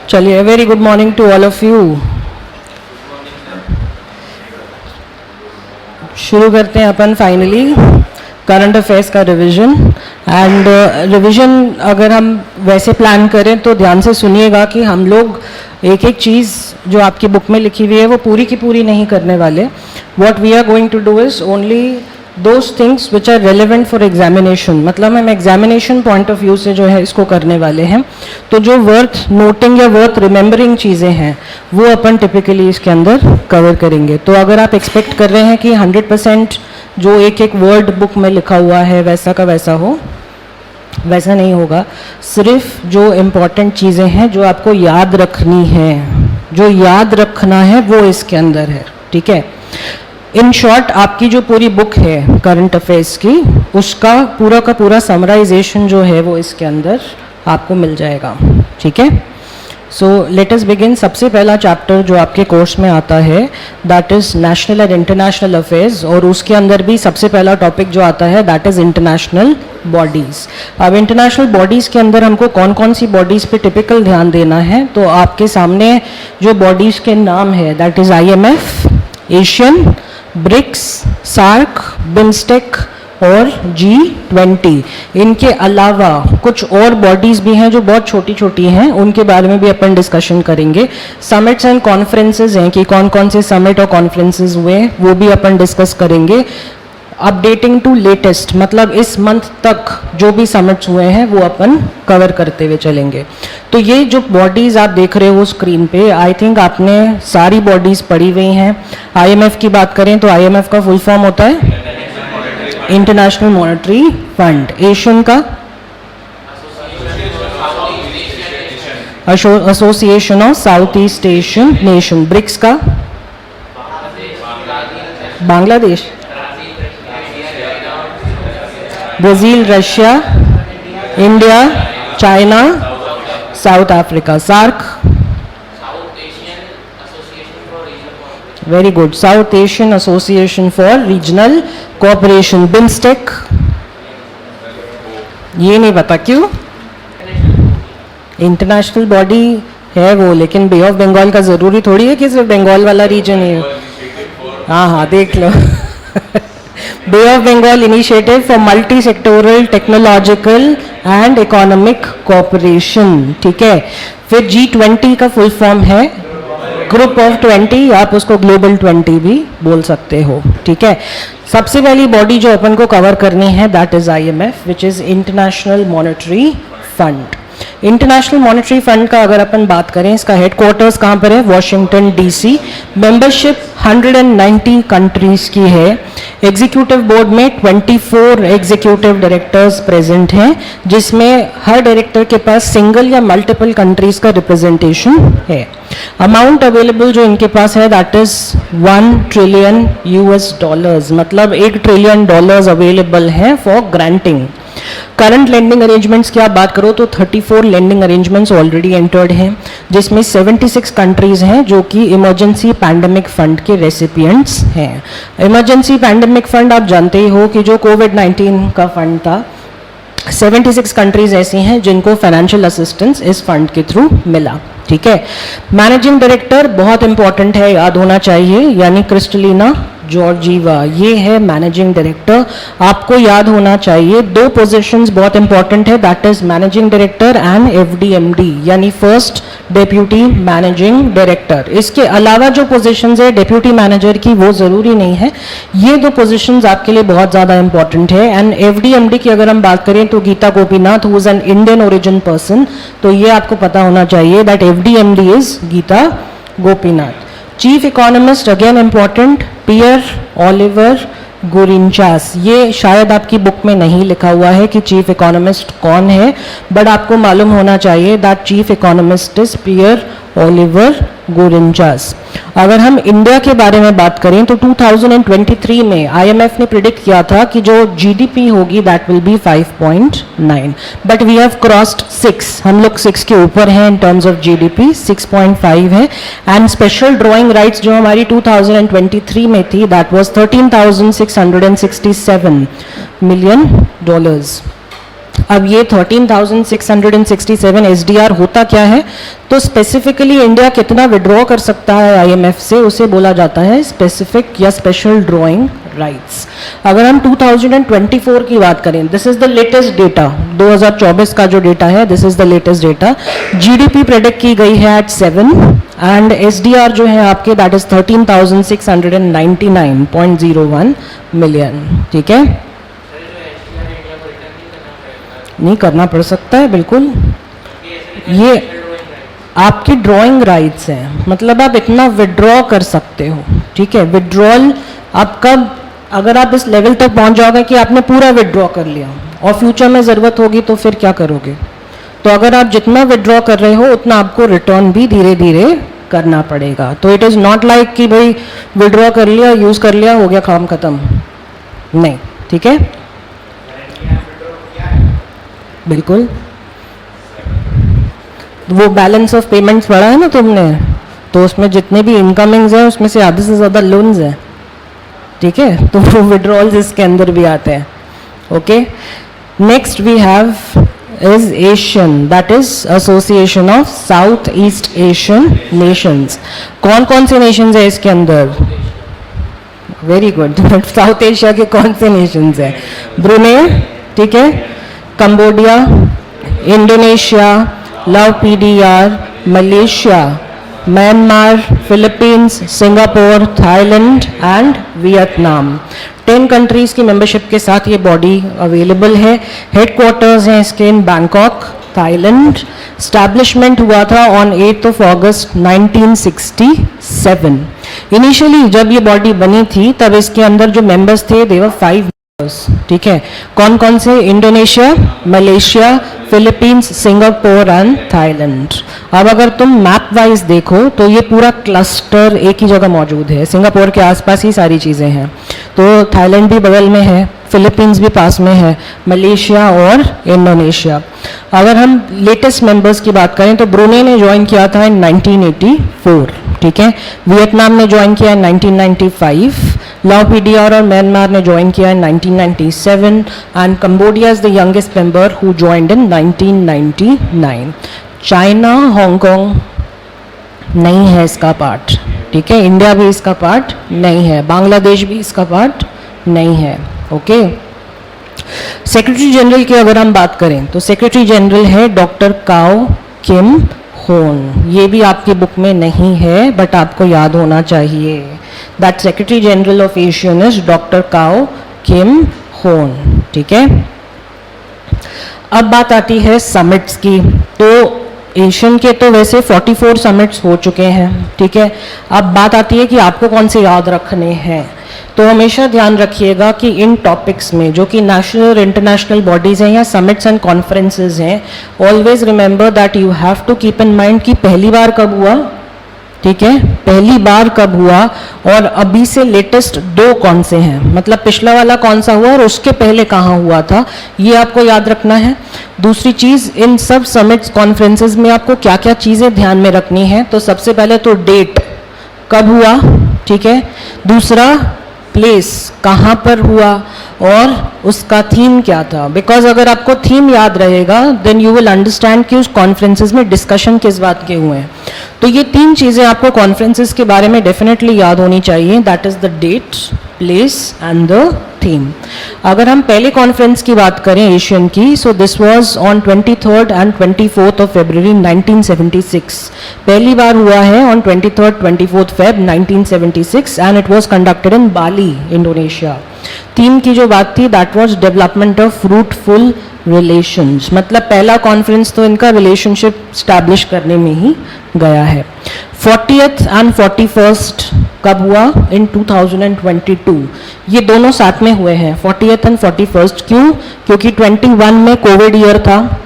चलिए, very good morning to all of you. शुरू करते हैं अपन फाइनली करंट अफेयर्स का रिवीजन। एंड रिवीजन अगर हम वैसे प्लान करें तो ध्यान से सुनिएगा कि हम लोग एक एक चीज़ जो आपकी बुक में लिखी हुई है वो पूरी की पूरी नहीं करने वाले। What we are going to do is only those things which are relevant for examination, मतलब हम एग्जामिनेशन पॉइंट ऑफ व्यू से जो है इसको करने वाले हैं। तो जो वर्थ नोटिंग या वर्थ रिमेंबरिंग चीज़ें हैं वो अपन टिपिकली इसके अंदर कवर करेंगे। तो अगर आप एक्सपेक्ट कर रहे हैं कि 100% जो एक एक वर्ड बुक में लिखा हुआ है वैसा का वैसा हो, वैसा नहीं होगा। सिर्फ जो इम्पॉर्टेंट चीज़ें हैं जो आपको याद रखनी है, जो याद रखना है वो इसके अंदर है, ठीक है। इन शॉर्ट आपकी जो पूरी बुक है करंट अफेयर्स की, उसका पूरा का पूरा समराइजेशन जो है वो इसके अंदर आपको मिल जाएगा, ठीक है। So let us begin. सबसे पहला चैप्टर जो आपके कोर्स में आता है that is national and international affairs, और उसके अंदर भी सबसे पहला टॉपिक जो आता है दैट इज़ इंटरनेशनल बॉडीज़। अब इंटरनेशनल बॉडीज़ के अंदर हमको कौन कौन सी बॉडीज़ पे टिपिकल ध्यान देना है, तो आपके सामने जो बॉडीज़ के नाम है that is IMF, ASEAN, BRICS, SAARC, BIMSTEC और G20। इनके अलावा कुछ और बॉडीज़ भी हैं जो बहुत छोटी छोटी हैं, उनके बारे में भी अपन डिस्कशन करेंगे। समिट्स एंड कॉन्फ्रेंसेज हैं कि कौन कौन से समिट और कॉन्फ्रेंसेज हुए वो भी अपन डिस्कस करेंगे। अपडेटिंग टू लेटेस्ट, मतलब इस मंथ तक जो भी समिट्स हुए हैं वो अपन कवर करते हुए चलेंगे। तो ये जो बॉडीज़ आप देख रहे हो स्क्रीन पे, आई थिंक आपने सारी बॉडीज़ पढ़ी हुई हैं। IMF की बात करें तो IMF का फुल फॉर्म होता है इंटरनेशनल मॉनेटरी फंड। एशियन का association of South East Asian nation. BRICS का Bangladesh, Brazil, Russia, India, China, South Africa. SAARC, very good, South Asian association for regional cooperation. BIMSTEC, ये नहीं पता क्यों, इंटरनेशनल बॉडी है वो, लेकिन बे ऑफ बंगाल का ज़रूरी थोड़ी है कि सिर्फ बंगाल वाला रीजन है। हाँ हाँ देख लो bay of Bengal initiative for multi sectoral technological and economic cooperation, ठीक है। फिर G20 का फुल फॉर्म है ग्रुप ऑफ 20, आप उसको ग्लोबल 20 भी बोल सकते हो, ठीक है। सबसे पहली बॉडी जो अपन को कवर करनी है that is IMF which is international Monetary fund. International Monetary fund का अगर अपन बात करें, इसका हेडक्वार्टर्स कहाँ पर है, वॉशिंगटन DC। मेंबरशिप 190 कंट्रीज की है। एग्जीक्यूटिव बोर्ड में 24 एग्जीक्यूटिव डायरेक्टर्स प्रेजेंट हैं, जिसमें हर डायरेक्टर के पास सिंगल या मल्टीपल कंट्रीज का रिप्रेजेंटेशन है। अमाउंट अवेलेबल जो इनके पास है दैट इज $1 ट्रिलियन, मतलब $1 ट्रिलियन अवेलेबल है for granting. Current lending arrangements की आप बात करो तो 34 लैंडिंग अरेंजमेंट्स ऑलरेडी एंटर्ड हैं, जिसमें 76 कंट्रीज हैं जो कि इमरजेंसी पैंडेमिक फंड के रेसिपिएंट्स हैं। इमरजेंसी पैंडेमिक फंड आप जानते ही हो कि जो कोविड-19 का फंड था, 76 कंट्रीज ऐसी हैं जिनको फाइनेंशियल असिस्टेंस इस फंड के थ्रू मिला, ठीक है। मैनेजिंग डायरेक्टर बहुत इंपॉर्टेंट है, याद होना चाहिए, यानी क्रिस्टलिना जॉर्जीवा, ये है मैनेजिंग डायरेक्टर, आपको याद होना चाहिए। दो पोजीशंस बहुत इंपॉर्टेंट है that is managing director and FDMD, यानी फर्स्ट डेप्यूटी मैनेजिंग डायरेक्टर। इसके अलावा जो पोजीशंस है डेप्यूटी मैनेजर की वो ज़रूरी नहीं है, ये दो पोजीशंस आपके लिए बहुत ज़्यादा इंपॉर्टेंट है। एंड FDMD की अगर हम बात करें तो Geeta Gopinath who is an Indian origin person, तो ये आपको पता होना चाहिए that FDMD is Geeta Gopinath. Chief economist again important, Pierre Olivier Gourinchas. ये शायद आपकी बुक में नहीं लिखा हुआ है कि चीफ इकोनॉमिस्ट कौन है, बट आपको मालूम होना चाहिए that chief economist is Pierre Olivier Gourinchas. अगर हम इंडिया के बारे में बात करें तो 2023 में IMF ने प्रिडिक्ट किया था कि जो GDP होगी that will be 5.9, but we have crossed 6, हम लोग 6 के ऊपर हैं इन टर्म्स ऑफ GDP, 6.5 है। एंड स्पेशल ड्राइंग राइट्स जो हमारी 2023 में थी दैट वाज $13,667 मिलियन। अब ये 13,667 एसडीआर होता क्या है, तो स्पेसिफिकली इंडिया कितना विड्रॉ कर सकता है आईएमएफ से, उसे बोला जाता है स्पेसिफिक या स्पेशल ड्रॉइंग राइट्स। अगर हम 2024 की बात करें, this is the latest data, 2024 का जो डेटा है, this is the latest data. GDP predict की गई है एट 7 एंड एसडीआर जो है आपके दैट इज 13,699.01 मिलियन। ठीक है, नहीं करना पड़ सकता है बिल्कुल, ये आपकी ड्राइंग राइट्स हैं, मतलब आप इतना विड्रॉ कर सकते हो। ठीक है, विड्रॉल आप कब, अगर आप इस लेवल तक पहुंच जाओगे कि आपने पूरा विड्रॉ कर लिया और फ्यूचर में ज़रूरत होगी तो फिर क्या करोगे, तो अगर आप जितना विड्रॉ कर रहे हो उतना आपको रिटर्न भी धीरे धीरे करना पड़ेगा। तो इट इज़ नॉट लाइक कि भाई विड्रॉ कर लिया, यूज़ कर लिया, हो गया काम ख़त्म, नहीं। ठीक है, बिल्कुल, वो बैलेंस ऑफ पेमेंट्स पढ़ा है ना तुमने, तो उसमें जितने भी इनकमिंग्स हैं उसमें से आधे से ज़्यादा लोन्स हैं। ठीक है, तो वो विड्रॉल्स इसके अंदर भी आते हैं। Okay, next we have is ASEAN, that is Association of South East Asian Nations. कौन कौन से नेशंस है इसके अंदर? वेरी गुड, साउथ एशिया के कौन से नेशंस है? ब्रुनेई, ठीक है, Cambodia, Indonesia, love PDR, Malaysia, Myanmar, Philippines, Singapore, Thailand and Vietnam. 10 countries की मेंबरशिप के साथ ये बॉडी अवेलेबल है। हेडक्वार्टर्स हैं इसके इन बैंकॉक, थाईलैंड। स्टैब्लिशमेंट हुआ था ऑन 8 अगस्त 1967। इनिशियली जब ये बॉडी बनी थी तब इसके अंदर जो मेंबर्स थे दे वर 5। ठीक है, कौन कौन से? Indonesia, Malaysia, Philippines, Singapore and Thailand. अब अगर तुम मैप वाइज देखो तो ये पूरा क्लस्टर एक ही जगह मौजूद है, सिंगापुर के आसपास ही सारी चीज़ें हैं। तो थाईलैंड भी बगल में है, फिलीपींस भी पास में है, मलेशिया और इंडोनेशिया। अगर हम लेटेस्ट मेंबर्स की बात करें तो ब्रुनेई ने ज्वाइन किया था इन 1984। ठीक है, वियतनाम ने ज्वाइन किया इन 1995, लाओ पीडीआर और म्यांमार ने ज्वाइन किया इन 1997 and Cambodia is the youngest member who joined in 1999। China, Hong Kong नहीं है इसका पार्ट। ठीक है, इंडिया भी इसका पार्ट नहीं है, बांग्लादेश भी इसका पार्ट नहीं है। ओके, सेक्रेटरी जनरल की अगर हम बात करें तो सेक्रेटरी जनरल है डॉक्टर काओ किम होन। ये भी आपकी बुक में नहीं है बट आपको याद होना चाहिए, that secretary general of ASEAN is doctor Kao Kim Hourn. ठीक है, अब बात आती है समिट्स की। तो एशियन के तो वैसे 44 समिट्स हो चुके हैं। ठीक है, अब बात आती है कि आपको कौन से याद रखने हैं। तो हमेशा ध्यान रखिएगा कि इन टॉपिक्स में जो कि नेशनल और इंटरनेशनल बॉडीज़ हैं या समिट्स एंड कॉन्फ्रेंसेज हैं, always remember that you have to keep in mind कि पहली बार कब हुआ। ठीक है, पहली बार कब हुआ और अभी से लेटेस्ट 2 कौन से हैं, मतलब पिछला वाला कौन सा हुआ और उसके पहले कहाँ हुआ था, ये आपको याद रखना है। दूसरी चीज़, इन सब समिट्स कॉन्फ्रेंसेज में आपको क्या क्या चीज़ें ध्यान में रखनी है। तो सबसे पहले तो डेट, कब हुआ। ठीक है, दूसरा प्लेस, कहाँ पर हुआ और उसका थीम क्या था। बिकॉज अगर आपको थीम याद रहेगा देन यू विल अंडरस्टैंड कि उस कॉन्फ्रेंसेज में डिस्कशन किस बात के हुए हैं। तो ये 3 चीज़ें आपको कॉन्फ्रेंसेज के बारे में डेफिनेटली याद होनी चाहिए, that is the date, place and the theme. अगर हम पहले कॉन्फ्रेंस की बात करें एशियन की, so this was on 23rd and 24th of February 1976। पहली बार हुआ है on 23rd 24th Feb 1976 and it was conducted in Bali, Indonesia. Theme की जो बात थी that was development of fruitful relations, मतलब पहला कॉन्फ्रेंस तो इनका रिलेशनशिप स्टैब्लिश करने में ही गया है। 40th एंड 41st कब हुआ? इन 2022। ये दोनों साथ में हुए हैं, 40th एंड 41st। क्यों? क्योंकि 21 में कोविड ईयर था,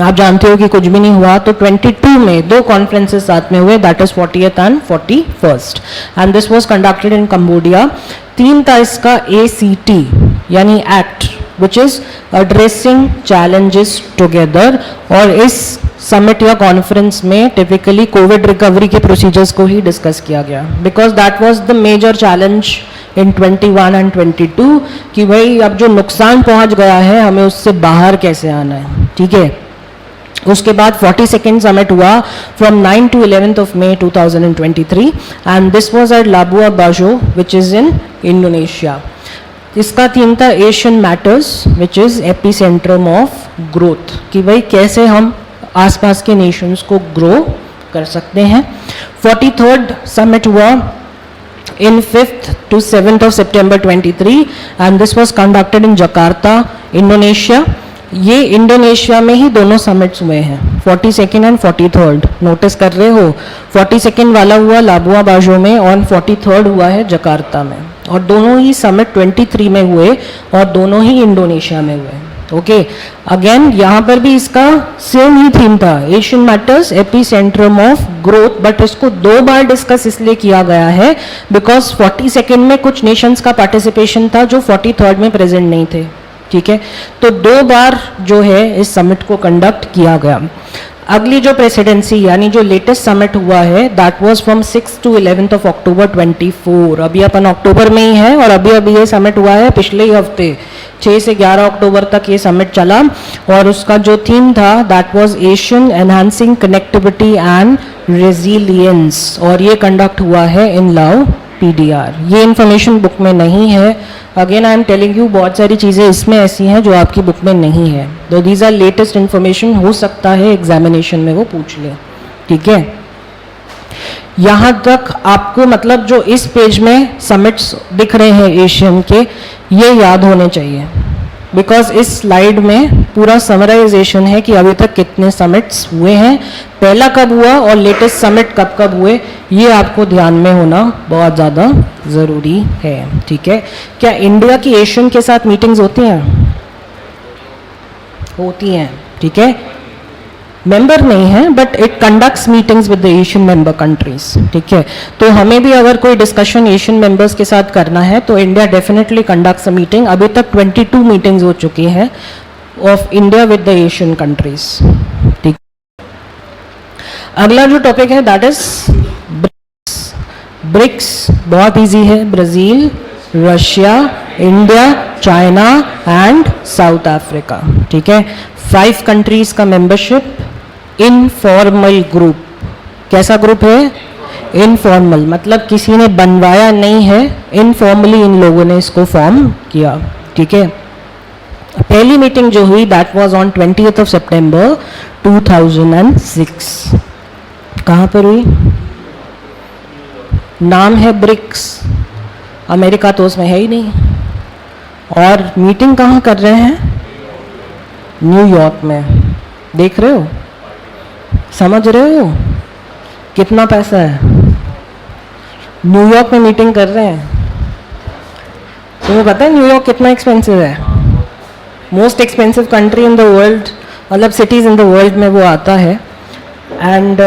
आप जानते हो कि कुछ भी नहीं हुआ। तो 22 में 2 कॉन्फ्रेंसेस साथ में हुए, that is 40th and 41st and this was conducted in Cambodia. Theme था इसका ACT यानी act which is addressing challenges together. और इस समिट या कॉन्फ्रेंस में टिपिकली कोविड रिकवरी के प्रोसीजर्स को ही डिस्कस किया गया, because that was the major challenge in 21 and 22 कि भाई अब जो नुकसान पहुंच गया है हमें उससे बाहर कैसे आना है, ठीक है। उसके बाद 42nd समिट हुआ from 9 to 11th of May 2023 and this was at Labuan Bajo which is in Indonesia. इसका थीम था ASEAN matters which is epicentrum of growth, कि भाई कैसे हम आसपास के नेशंस को ग्रो कर सकते हैं। 43rd समिट हुआ in 5th to 7th of September 23 and this was conducted in Jakarta, Indonesia। ये इंडोनेशिया में ही दोनों समिट्स हुए हैं, 42nd एंड 43rd। नोटिस कर रहे हो, 42nd वाला हुआ लाबुआ बाजो में और 43rd हुआ है जकार्ता में, और दोनों ही समिट 23 में हुए और दोनों ही इंडोनेशिया में हुए। ओके, अगेन यहाँ पर भी इसका सेम ही थीम था, ASEAN matters AP Centrum of growth, but इसको 2 बार डिस्कस इसलिए किया गया है बिकॉज 42nd में कुछ नेशंस का पार्टिसिपेशन था जो 43rd में प्रेजेंट नहीं थे, ठीक है। तो 2 बार जो है इस समिट को कंडक्ट किया गया। अगली जो प्रेसिडेंसी यानी जो लेटेस्ट समिट हुआ है that was from 6 to 11th of October 24। अभी अपन अक्टूबर में ही है और अभी अभी ये समिट हुआ है पिछले ही हफ्ते, 6 से 11 अक्टूबर तक ये समिट चला और उसका जो थीम था that was Asian enhancing connectivity and resilience, और ये कंडक्ट हुआ है इन लाओ PDR। ये इन्फॉर्मेशन बुक में नहीं है, again I am telling you बहुत सारी चीज़ें इसमें ऐसी हैं जो आपकी बुक में नहीं है, तो दीज आर लेटेस्ट इन्फॉर्मेशन, हो सकता है एग्जामिनेशन में वो पूछ ले, ठीक है। यहाँ तक आपको मतलब जो इस पेज में समिट्स दिख रहे हैं एशियन के, ये याद होने चाहिए बिकॉज इस स्लाइड में पूरा समराइजेशन है कि अभी तक कितने समिट्स हुए हैं, पहला कब हुआ और लेटेस्ट समिट कब कब हुए, ये आपको ध्यान में होना बहुत ज़्यादा ज़रूरी है, ठीक है। क्या इंडिया की एशियन के साथ मीटिंग्स होती हैं? होती हैं, ठीक है। मेंबर नहीं है but it conducts meetings with the Asian member countries, ठीक है। तो हमें भी अगर कोई डिस्कशन एशियन मेंबर्स के साथ करना है तो India definitely conducts a meeting. अभी तक 22 मीटिंग्स हो चुकी हैं of India with the Asian countries, ठीक। अगला जो टॉपिक है दैट इज ब्रिक्स। ब्रिक्स बहुत इजी है, Brazil, Russia, India, China and south Africa, ठीक है। 5 कंट्रीज का मेंबरशिप, इनफॉर्मल ग्रुप। कैसा ग्रुप है? इनफॉर्मल, मतलब किसी ने बनवाया नहीं है, इनफॉर्मली इन लोगों ने इसको फॉर्म किया, ठीक है। पहली मीटिंग जो हुई that was on 20th of September 2006। कहाँ पर हुई? नाम है ब्रिक्स, अमेरिका तो उसमें है ही नहीं, और मीटिंग कहाँ कर रहे हैं? न्यूयॉर्क में। देख रहे हो, समझ रहे हो कितना पैसा है? न्यूयॉर्क में मीटिंग कर रहे हैं। तुम्हें पता है न्यूयॉर्क कितना एक्सपेंसिव है? Most expensive country in the world, मतलब सिटीज़ इन द वर्ल्ड में वो आता है। एंड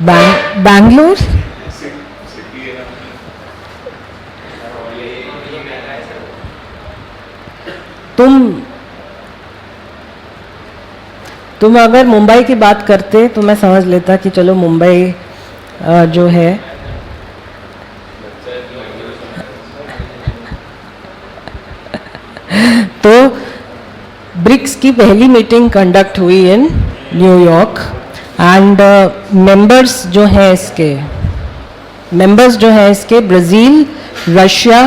बैंगलोर, तुम अगर मुंबई की बात करते तो मैं समझ लेता कि चलो मुंबई जो है तो ब्रिक्स की पहली मीटिंग कंडक्ट हुई इन न्यूयॉर्क एंड मेंबर्स जो हैं इसके Brazil, Russia,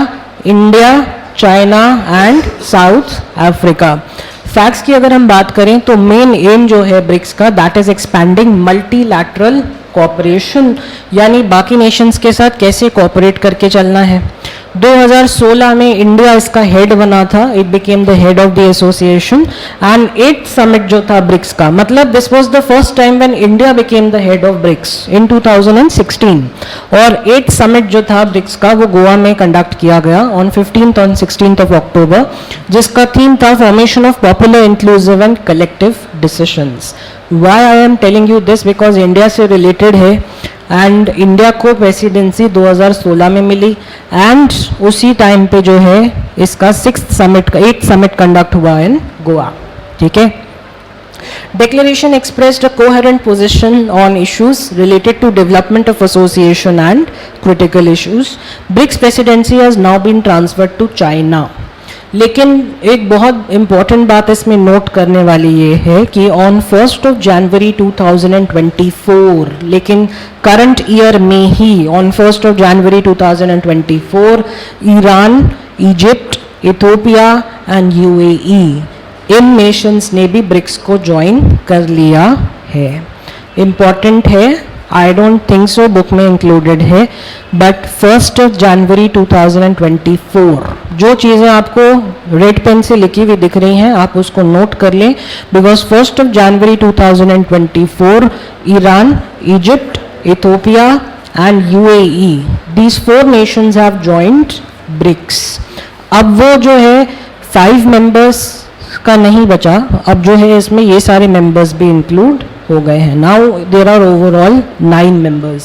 India, China and south Africa. Facts की अगर हम बात करें तो मेन एम जो है ब्रिक्स का that is expanding multilateral cooperation, यानी बाकी नेशंस के साथ कैसे कोऑपरेट करके चलना है। 2016 में इंडिया इसका हेड बना था, it became the head of the association and 8th summit जो था ब्रिक्स का, मतलब this was the first time when India became the head of BRICS इन 2016। और 8th समिट जो था ब्रिक्स का वो गोवा में कंडक्ट किया गया ऑन 15th और 16th ऑफ अक्टूबर, जिसका थीम था formation of popular, inclusive and collective decisions. Why I am telling you this? Because India से रिलेटेड है एंड इंडिया को प्रेसिडेंसी 2016 में मिली एंड उसी टाइम पे जो है इसका 8th समिट कंडक्ट हुआ इन गोवा, ठीक है। Declaration expressed a coherent position on issues related to development of association and critical issues. BRICS presidency has now been transferred to China. लेकिन एक बहुत इम्पॉर्टेंट बात इसमें नोट करने वाली ये है कि ऑन 1 जनवरी 2024, लेकिन करंट ईयर में ही on 1 January 2024 Iran, Egypt, Ethiopia and UAE इन नेशंस ने भी ब्रिक्स को ज्वाइन कर लिया है. इम्पॉर्टेंट है, I don't think so book में इंक्लूडेड है, बट 1 जनवरी 2024 जो चीज़ें आपको रेड पेन से लिखी हुई दिख रही हैं आप उसको नोट कर लें, because 1 January 2024 Iran, Egypt, Ethiopia and UAE, these 4 nations have joined BRICS. अब वो जो है 5 मेंबर्स का नहीं बचा, अब जो है इसमें ये सारे मेंबर्स भी इंक्लूड हो गए हैं. Now there are overall 9 members.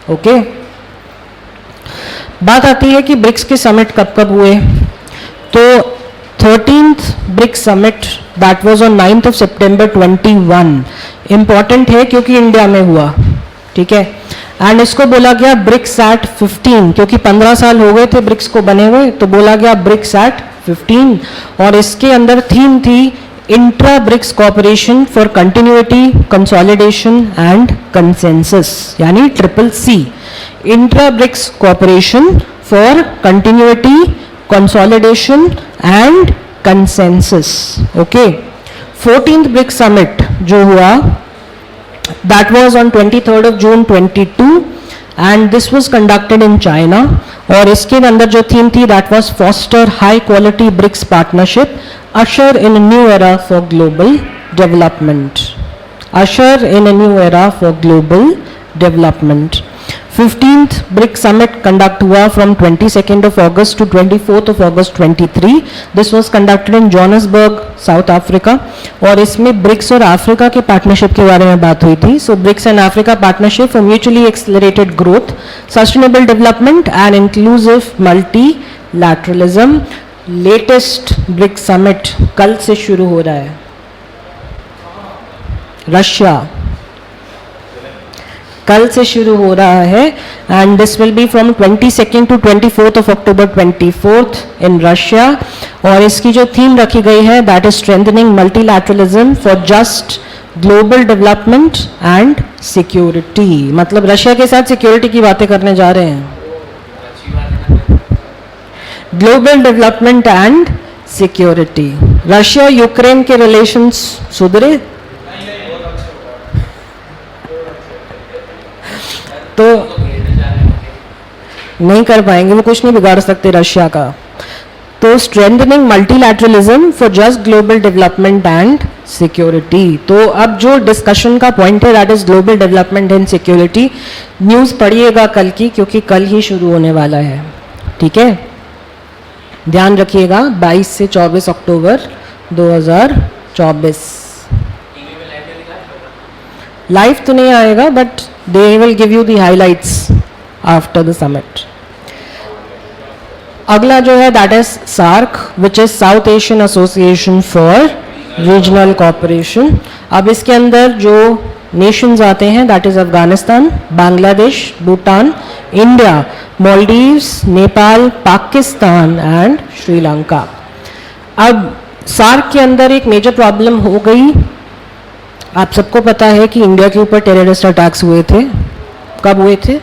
Okay, बात आती है कि ब्रिक्स के समिट कब कब हुए. तो 13th BRICS summit that was on 9th September 21 important है क्योंकि इंडिया में हुआ. ठीक है, एंड इसको बोला गया ब्रिक्स एट 15 क्योंकि 15 साल हो गए थे ब्रिक्स को बने हुए, तो बोला गया ब्रिक्स एट 15. और इसके अंदर थीम थी intra BRICS cooperation for continuity, consolidation and consensus, यानी CCC. Intra BRICS cooperation for continuity, consolidation and consensus. Okay, 14th BRICS summit जो हुआ that was on 23rd of June 22 and this was conducted in China. और इसके अंदर जो theme थी that was foster high quality BRICS partnership, usher in a new era for global development. Usher in a new era for global development. 15th BRICS summit conduct हुआ from 22nd of August to 24th of August 23. This was conducted in Johannesburg, South Africa. और इसमें BRICS और Africa के partnership के बारे में बात हुई थी. So BRICS and Africa partnership for mutually accelerated growth, sustainable development and inclusive multilateralism. Latest BRICS summit कल से शुरू हो रहा है, रशिया. कल से शुरू हो रहा है and this will B from 22nd to 24th of October 24th in Russia. और इसकी जो थीम रखी गई है that is strengthening multilateralism for just global development and security. मतलब रशिया के साथ सिक्योरिटी की बातें करने जा रहे हैं. Global development and security. Russia Ukraine के रिलेशंस सुधरे तो नहीं कर पाएंगे, वो कुछ नहीं बिगाड़ सकते रशिया का. तो strengthening multilateralism for just global development and security. तो अब जो डिस्कशन का पॉइंट है that is global development and security. News पढ़िएगा कल की क्योंकि कल ही शुरू होने वाला है. ठीक है, ध्यान रखिएगा. 22 से 24 अक्टूबर 2024. लाइव तो नहीं आएगा but they will give you the highlights after the summit. अगला जो है that is SAARC which is South Asian Association for Regional Cooperation. अब इसके अंदर जो nations आते हैं that is Afghanistan, Bangladesh, Bhutan, India, Maldives, Nepal, Pakistan and Sri Lanka. अब SAARC के अंदर एक मेजर प्रॉब्लम हो गई. आप सबको पता है कि इंडिया के ऊपर टेररिस्ट अटैक्स हुए थे. कब हुए थे?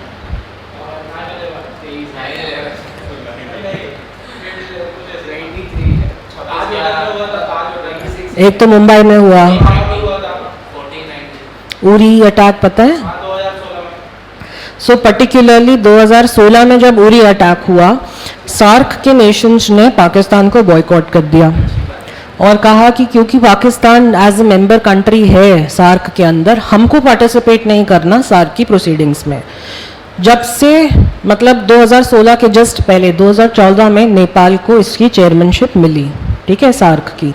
एक तो मुंबई में हुआ, उरी अटैक पता है. सो पर्टिकुलरली 2016 में जब उरी अटैक हुआ, सार्क के नेशंस ने पाकिस्तान को बॉयकॉट कर दिया और कहा कि क्योंकि Pakistan as a member country है सार्क के अंदर, हमको पार्टिसिपेट नहीं करना सार्क की प्रोसीडिंग्स में. जब से मतलब 2016 के जस्ट पहले 2014 में नेपाल को इसकी चेयरमैनशिप मिली. ठीक है, सार्क की.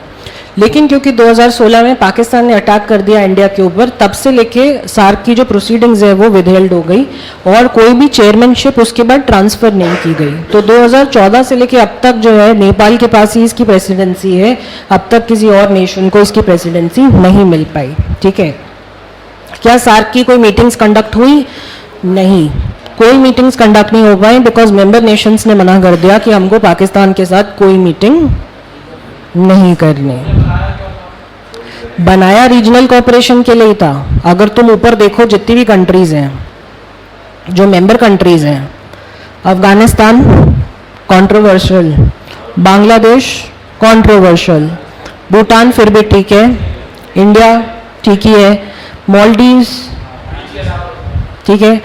लेकिन क्योंकि 2016 में पाकिस्तान ने अटैक कर दिया इंडिया के ऊपर, तब से लेके सार्क की जो प्रोसीडिंग्स है वो विदहेल्ड हो गई और कोई भी चेयरमैनशिप उसके बाद ट्रांसफ़र नहीं की गई। तो 2014 से लेके अब तक जो है नेपाल के पास ही इसकी प्रेसिडेंसी है, अब तक किसी और नेशन को इसकी प्रेसिडेंसी नहीं मिल पाई। ठीक है, क्या सार्क की कोई मीटिंग्स कंडक्ट हुई? नहीं, कोई मीटिंग्स कंडक्ट नहीं हो पाई बिकॉज मेंबर नेशंस ने मना कर दिया कि हमको पाकिस्तान के साथ कोई मीटिंग नहीं करनी। बनाया रीजनल कोऑपरेशन के लिए ही था। अगर तुम ऊपर देखो जितनी भी कंट्रीज हैं जो मेंबर कंट्रीज हैं, अफगानिस्तान कंट्रोवर्शियल, बांग्लादेश कंट्रोवर्शियल, भूटान फिर भी ठीक है, इंडिया ठीक ही है, मालदीव्स ठीक है,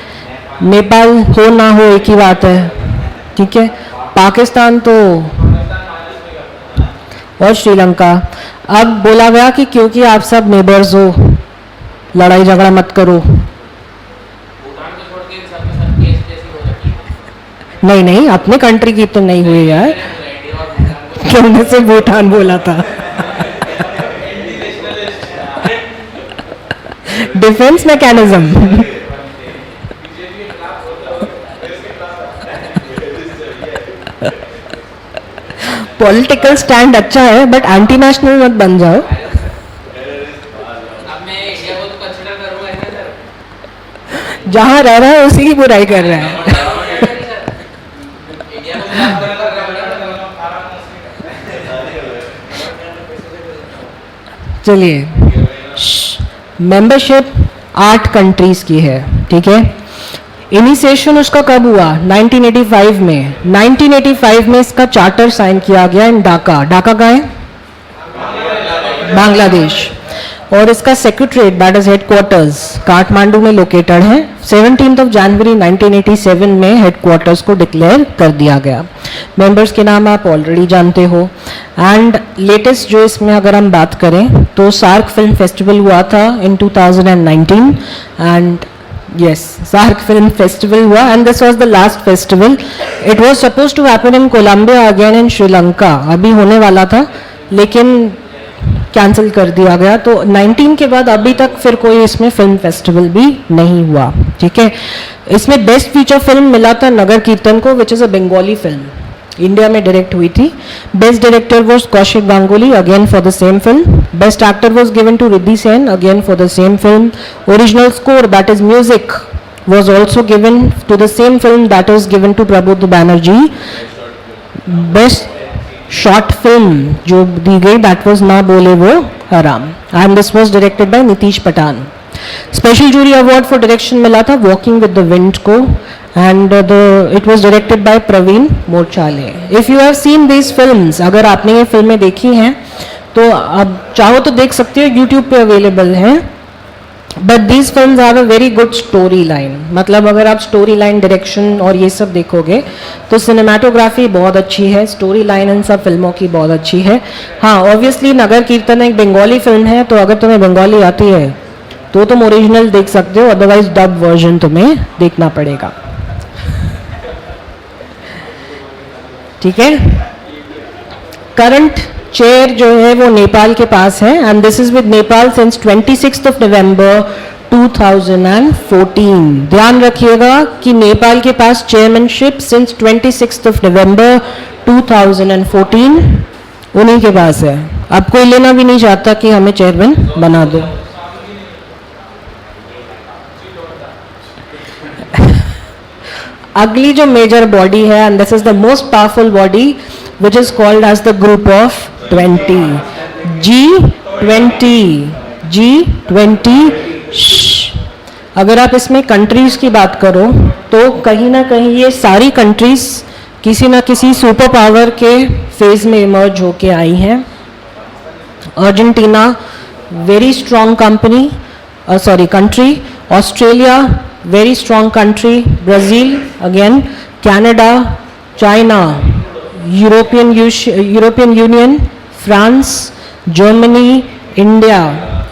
नेपाल हो ना हो एक ही बात है। ठीक है, पाकिस्तान तो और श्रीलंका। अब बोला गया कि क्योंकि आप सब नेबर्स हो, लड़ाई झगड़ा मत करो। नहीं नहीं, अपने कंट्री की तो नहीं हुई यार, तुमने से भूटान बोला था। Defence mechanism. पॉलिटिकल स्टैंड अच्छा है बट एंटी नेशनल मत बन जाओ। जहां रह रहा है उसी की बुराई कर रहा है। चलिए, मेंबरशिप 8 कंट्रीज की है। ठीक है, इनिशिएशन उसका कब हुआ? 1985 में। 1985 में इसका चार्टर साइन किया गया इन ढाका। ढाका का है बांग्लादेश, और इसका secretariat that is headquarters Kathmandu में लोकेटेड है। 17 जनवरी 1987 में हेडक्वार्टर्स को डिक्लेयर कर दिया गया। मेंबर्स के नाम आप ऑलरेडी जानते हो। एंड लेटेस्ट जो इसमें अगर हम बात करें तो सार्क फिल्म फेस्टिवल हुआ था इन 2019 and yes, SAARC Film Festival हुआ and this was the last festival. It was supposed to happen in Colombia again in Sri Lanka. अभी होने वाला था लेकिन कैंसिल कर दिया गया। तो 19 के बाद अभी तक फिर कोई इसमें फिल्म फेस्टिवल भी नहीं हुआ। ठीक है, इसमें बेस्ट फीचर फिल्म मिला था नगर कीर्तन को, which is a Bengali film, India में डायरेक्ट हुई थी। Best director was Kaushik Ganguly again for the same film. Best actor was given to Riddhi Sen again for the same film. Original score that is music was also given to the same film that is given to Prabodh Banerjee. Best short film जो दी गई that was Na Bole Wo Haraam and this was directed bye Nitish Pathan. Special jury award for direction मिला था walking with the wind को and it was directed by Praveen Morchhale. If you have seen these films, अगर आपने ये फिल्में देखी हैं तो अब चाहो तो देख सकते हो, यूट्यूब पे अवेलेबल हैं। But these films have a very good story line. मतलब अगर आप स्टोरी लाइन, डायरेक्शन और ये सब देखोगे तो सिनेमाटोग्राफी बहुत अच्छी है, स्टोरी लाइन इन सब फिल्मों की बहुत अच्छी है। हाँ, ऑब्वियसली नगर कीर्तन एक बंगाली फिल्म है, तो अगर तुम्हें बंगाली आती है तो तुम ओरिजिनल देख सकते हो, अदरवाइज डब वर्जन तुम्हें देखना पड़ेगा। ठीक है, करंट चेयर जो है वो नेपाल के पास है and this is with Nepal since 26 नवंबर 2014। ध्यान रखिएगा कि नेपाल के पास चेयरमैनशिप सिंस 26 नवंबर 2014 उन्हीं के पास है। अब कोई लेना भी नहीं चाहता कि हमें चेयरमैन बना दो। अगली जो मेजर बॉडी है and this is the most powerful body which is called as the group of 20, G20। अगर आप इसमें कंट्रीज की बात करो तो कहीं ना कहीं ये सारी कंट्रीज किसी ना किसी सुपर पावर के फेज में इमर्ज होके आई हैं। Argentina very strong country, Australia very strong country, Brazil again, Canada, China, European Union, France, Germany, India,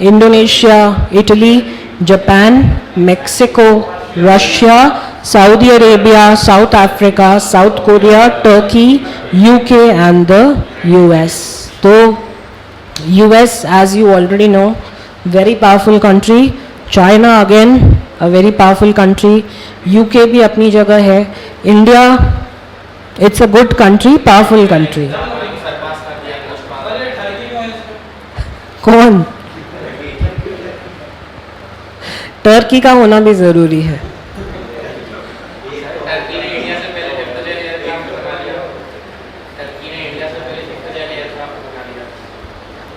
Indonesia, Italy, Japan, Mexico, Russia, Saudi Arabia, South Africa, South Korea, Turkey, UK and the US. तो US, as you already know, very powerful country. China again, a very powerful country. UK भी अपनी जगह है. India, it's a good country, powerful country. कौन? Turkey का होना भी ज़रूरी है.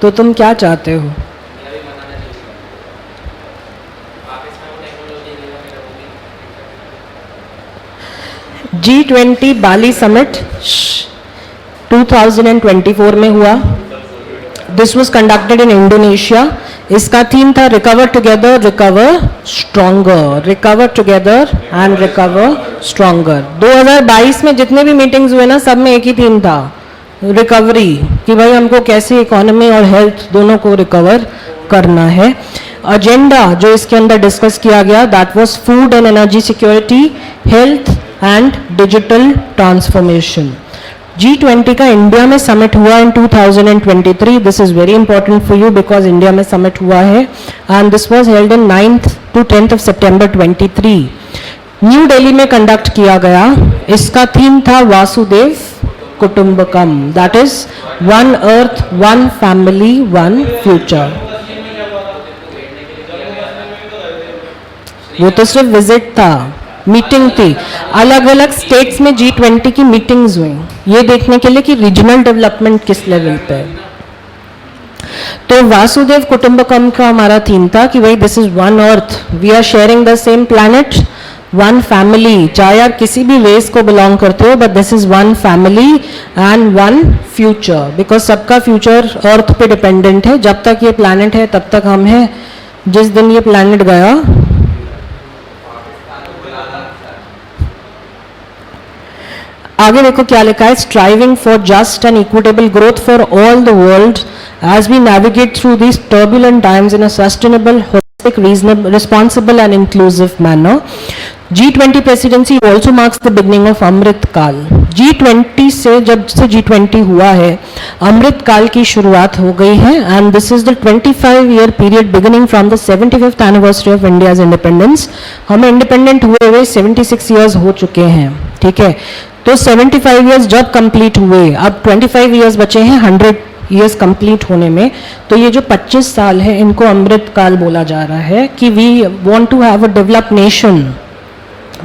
तो तुम क्या चाहते हो? G20 बाली समिट 2024 में हुआ. This was conducted in Indonesia. इसका थीम था recover together, recover stronger, recover together and recover stronger. 2022 में जितने भी मीटिंग्स हुए ना, सब में एक ही थीम था, रिकवरी, कि भाई हमको कैसे इकोनॉमी और हेल्थ दोनों को रिकवर करना है. एजेंडा जो इसके अंदर डिस्कस किया गया, that was food and energy security, health and digital transformation. G20 का इंडिया में समिट हुआ in 2023. This is very important for you because India में समिट हुआ है and this was held in 9th to 10th of September 23. New Delhi में conduct किया गया. इसका थीम था Vasudhaiva Kutumbakam, that is one earth, one family, one future. वो तो सिर्फ विजिट था, मीटिंग थी. अलग अलग स्टेट्स में G20 की मीटिंग्स हुई ये देखने के लिए कि रीजनल डेवलपमेंट किस लेवल पे है. तो वासुदेव कुटुंबकम का हमारा थीम था कि भाई this is one earth, we are sharing the same planet, one family. चाहे आप किसी भी रेस को बिलोंग करते हो, but this is one family and one future, because सबका फ्यूचर अर्थ पे डिपेंडेंट है. जब तक ये प्लैनेट है तब तक हम हैं. जिस दिन ये प्लैनेट गया, आगे देखो क्या लिखा है. Striving for just and equitable growth for all the world as we navigate through these turbulent times in a sustainable, holistic, reasonable, responsible and inclusive manner. G20 presidency also marks the beginning of अमृत काल. G20 से जब से G20 हुआ है, अमृत काल की शुरुआत हो गई है and this is the 25-year period beginning from the 75th anniversary of India's independence. हमें इंडिपेंडेंट हुए हुए 76 years हो चुके हैं, ठीक है. तो 75 years जब कंप्लीट हुए, अब 25 years बचे हैं 100 years कंप्लीट होने में. तो ये जो 25 साल है इनको अमृत काल बोला जा रहा है कि we want to have a developed nation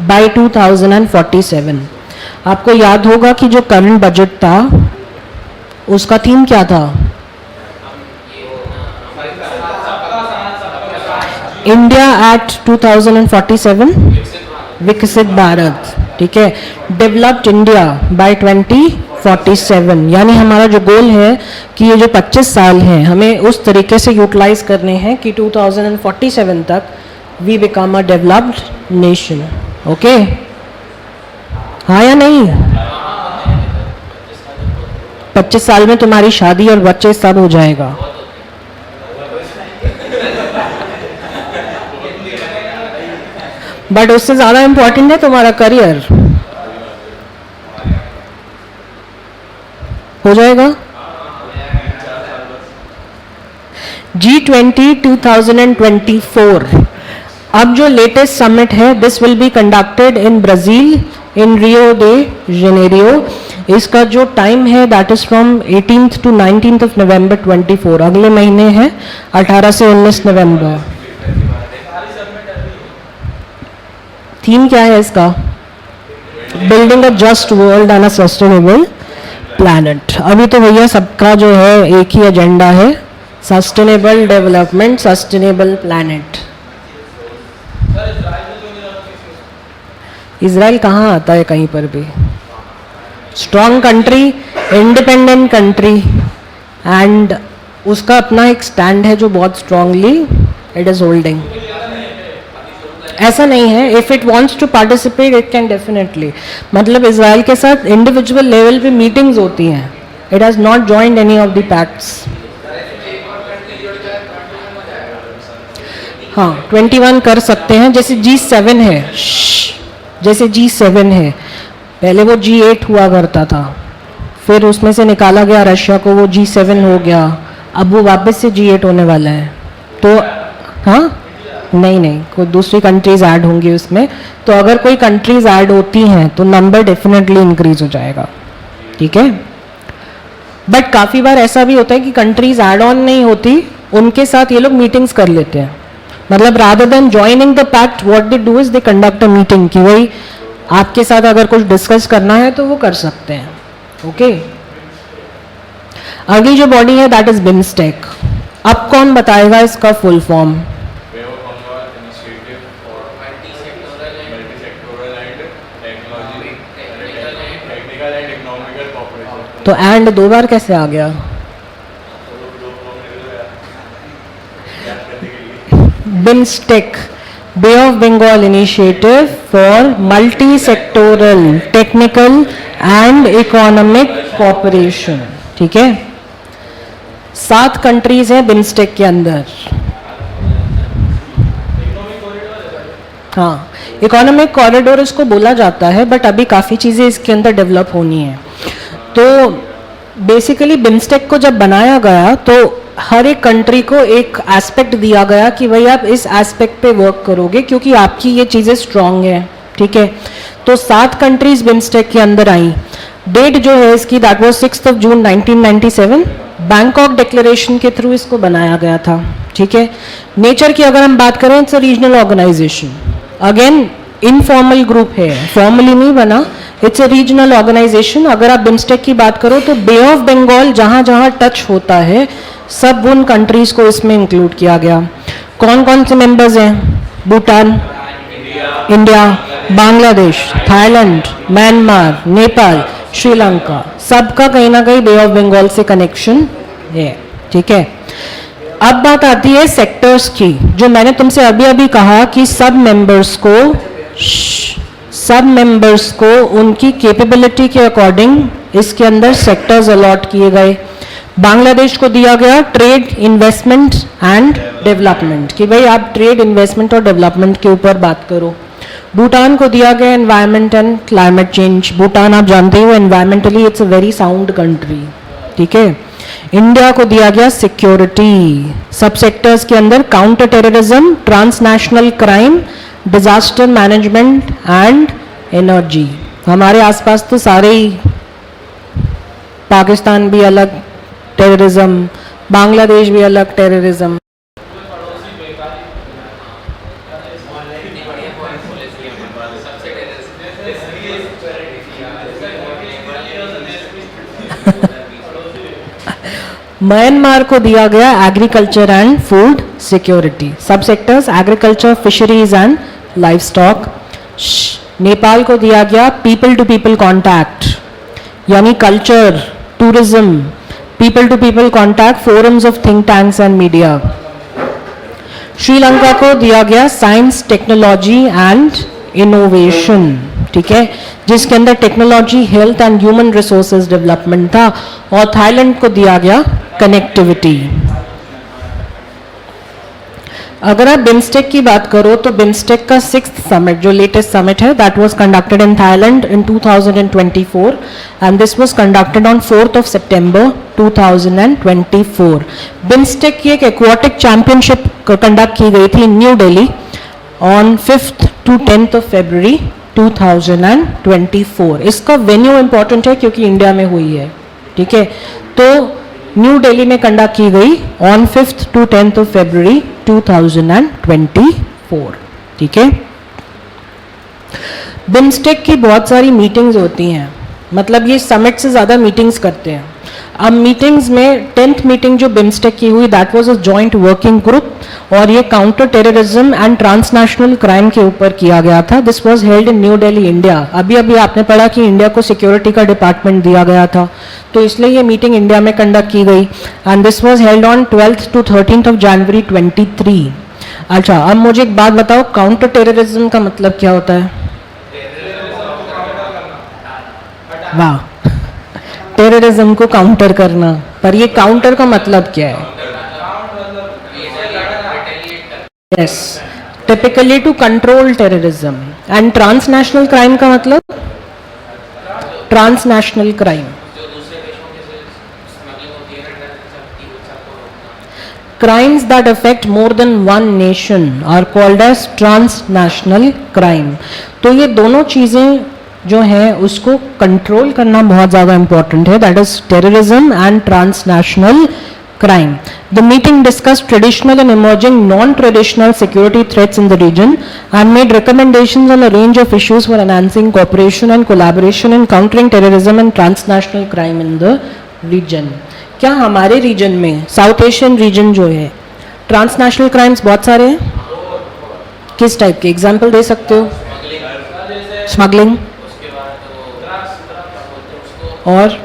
by 2047. आपको याद होगा कि जो करंट बजट था उसका थीम क्या था? इंडिया एट 2047, विकसित भारत, ठीक है. डेवलप्ड इंडिया बाय 2047, यानी हमारा जो गोल है कि ये जो 25 साल हैं हमें उस तरीके से यूटिलाइज करने हैं कि 2047 तक we become a developed nation. Okay, हाँ या नहीं? 25 साल में तुम्हारी शादी और बच्चे सब हो जाएगा. बट उससे ज़्यादा इम्पोर्टेंट है तुम्हारा करियर. हो जाएगा. G20 2024, अब जो लेटेस्ट समिट है, this will be conducted in Brazil in Rio they Janeiro. इसका जो टाइम है that is from 18th to 19th of November 24, अगले महीने है 18 से 19 नवंबर. थीम क्या है इसका? Building a just world and a sustainable planet. अभी तो भैया सबका जो है एक ही एजेंडा है, sustainable development, sustainable planet. Israel कहाँ आता है कहीं पर भी? Strong country, independent country, and उसका अपना एक स्टैंड है जो बहुत स्ट्रांगली इट इज होल्डिंग. ऐसा नहीं है, if it wants to participate it can definitely. मतलब इजराइल के साथ इंडिविजुअल लेवल पे मीटिंग्स होती हैं. It has not joined any of the pacts. हाँ, 21 कर सकते हैं. जैसे G7 है, जैसे G7 है, पहले वो G8 हुआ करता था, फिर उसमें से निकाला गया रशिया को, वो G7 हो गया. अब वो वापस से G8 होने वाला है, तो हाँ नहीं कोई दूसरी कंट्रीज ऐड होंगी उसमें, तो अगर कोई कंट्रीज ऐड होती हैं तो नंबर डेफिनेटली इंक्रीज हो जाएगा, ठीक है। बट काफ़ी बार ऐसा भी होता है कि कंट्रीज ऐड ऑन नहीं होती, उनके साथ ये लोग मीटिंग्स कर लेते हैं, मतलब rather than joining the pact what they do is they conduct a meeting कि वही आपके साथ अगर कुछ डिस्कस करना है तो वो कर सकते हैं, ओके। अगली जो बॉडी है दैट इज बिम्स्टेक। अब कौन बताएगा इसका फुल फॉर्म? तो एंड दो बार कैसे आ गया? BIMSTEC, Bay of Bengal initiative for multi Sectoral Technical and economic cooperation, ठीक है। 7 कंट्रीज हैं बिम्स्टेक के अंदर। हाँ, इकोनॉमिक कॉरिडोर इसको बोला जाता है, बट अभी काफ़ी चीज़ें इसके अंदर डेवलप होनी है। तो बेसिकली बिम्स्टेक को जब बनाया गया तो हर एक कंट्री को एक एस्पेक्ट दिया गया कि भाई आप इस एस्पेक्ट पे वर्क करोगे क्योंकि आपकी ये चीज़ें स्ट्रांग है, ठीक है। तो 7 कंट्रीज बिम्स्टेक के अंदर आई। डेट जो है इसकी that was 6 June 1997। Bangkok declaration के थ्रू इसको बनाया गया था, ठीक है। नेचर की अगर हम बात करें it's a regional organization, again informal group है, फॉर्मली नहीं बना, इट्स अ रीजनल ऑर्गेनाइजेशन। अगर आप बिम्स्टेक की बात करो तो बे ऑफ बंगाल जहाँ जहाँ टच होता है सब उन कंट्रीज को इसमें इंक्लूड किया गया। कौन कौन से मेंबर्स हैं? Bhutan, India, Bangladesh, Thailand, Myanmar, Nepal, Sri Lanka, सबका कहीं ना कहीं बे ऑफ बंगाल से कनेक्शन है, ठीक है। अब बात आती है सेक्टर्स की, जो मैंने तुमसे अभी अभी कहा कि सब मेंबर्स को उनकी कैपेबिलिटी के अकॉर्डिंग इसके अंदर सेक्टर्स अलॉट किए गए। बांग्लादेश को दिया गया ट्रेड, इन्वेस्टमेंट एंड डेवलपमेंट, कि भाई आप ट्रेड, इन्वेस्टमेंट और डेवलपमेंट के ऊपर बात करो। भूटान को दिया गया environment and climate change. Bhutan आप जानते हो environmentally it's a very sound country, ठीक है। इंडिया को दिया गया सिक्योरिटी। सब सेक्टर्स के अंदर counter terrorism, transnational crime, disaster management and energy. हमारे आसपास तो सारे ही, पाकिस्तान भी अलग टेररिज्म, बांग्लादेश भी अलग टेररिज्म। म्यांमार को दिया गया agriculture and food security. Sub sectors agriculture, fisheries and livestock. Nepal को दिया गया पीपल टू पीपल कॉन्टैक्ट, यानी culture, tourism, people to people contact, forums of think tanks and media. Sri Lanka को दिया गया साइंस, टेक्नोलॉजी एंड इनोवेशन, ठीक है, जिसके अंदर technology, health and human resources development था। और थाईलैंड को दिया गया कनेक्टिविटी। अगर आप बिम्स्टेक की बात करो तो बिम्स्टेक का 6th समिट, जो लेटेस्ट समिट है, that was conducted in Thailand in 2024 and this was conducted on 4th of September 2024। BIMSTEC की एक एक्वाटिक चैंपियनशिप कंडक्ट की गई थी new Delhi on 5th to 10th of February 2024। इसका वेन्यू इंपॉर्टेंट है क्योंकि इंडिया में हुई है, ठीक है। तो न्यू दिल्ली में कंडक्ट की गई on 5th to 10th of February 2024, ठीक है। बिम्स्टेक की बहुत सारी मीटिंग्स होती हैं, मतलब ये समिट से ज़्यादा मीटिंग्स करते हैं। अब मीटिंग्स में 10th मीटिंग जो बिम्स्टेक की हुई that was a joint working group, और ये counter terrorism and transnational crime के ऊपर किया गया था। This was held in new Delhi, India. अभी अभी आपने पढ़ा कि इंडिया को सिक्योरिटी का डिपार्टमेंट दिया गया था, तो इसलिए ये मीटिंग इंडिया में कंडक्ट की गई and this was held on 12th to 13th of January 23। अच्छा, अब मुझे एक बात बताओ, काउंटर टेररिज्म का मतलब क्या होता है? वाह, टेररिज्म को काउंटर करना। पर ये काउंटर का मतलब क्या है? Yes, typically to control terrorism. And transnational crime का मतलब? Transnational crime crimes that affect more than one nation are called as transnational crime. तो ये दोनों चीज़ें जो हैं उसको कंट्रोल करना बहुत ज़्यादा इम्पॉर्टेंट है, that is terrorism and transnational crime. The meeting discussed traditional and emerging non-traditional security threats in the region and made recommendations on a range of issues for enhancing cooperation and collaboration in countering terrorism and transnational crime in the region. क्या हमारे reason में, south Asian region जो है, transnational crimes बहुत सारे हैं? किस type के एग्जाम्पल दे सकते हो? स्मगलिंग और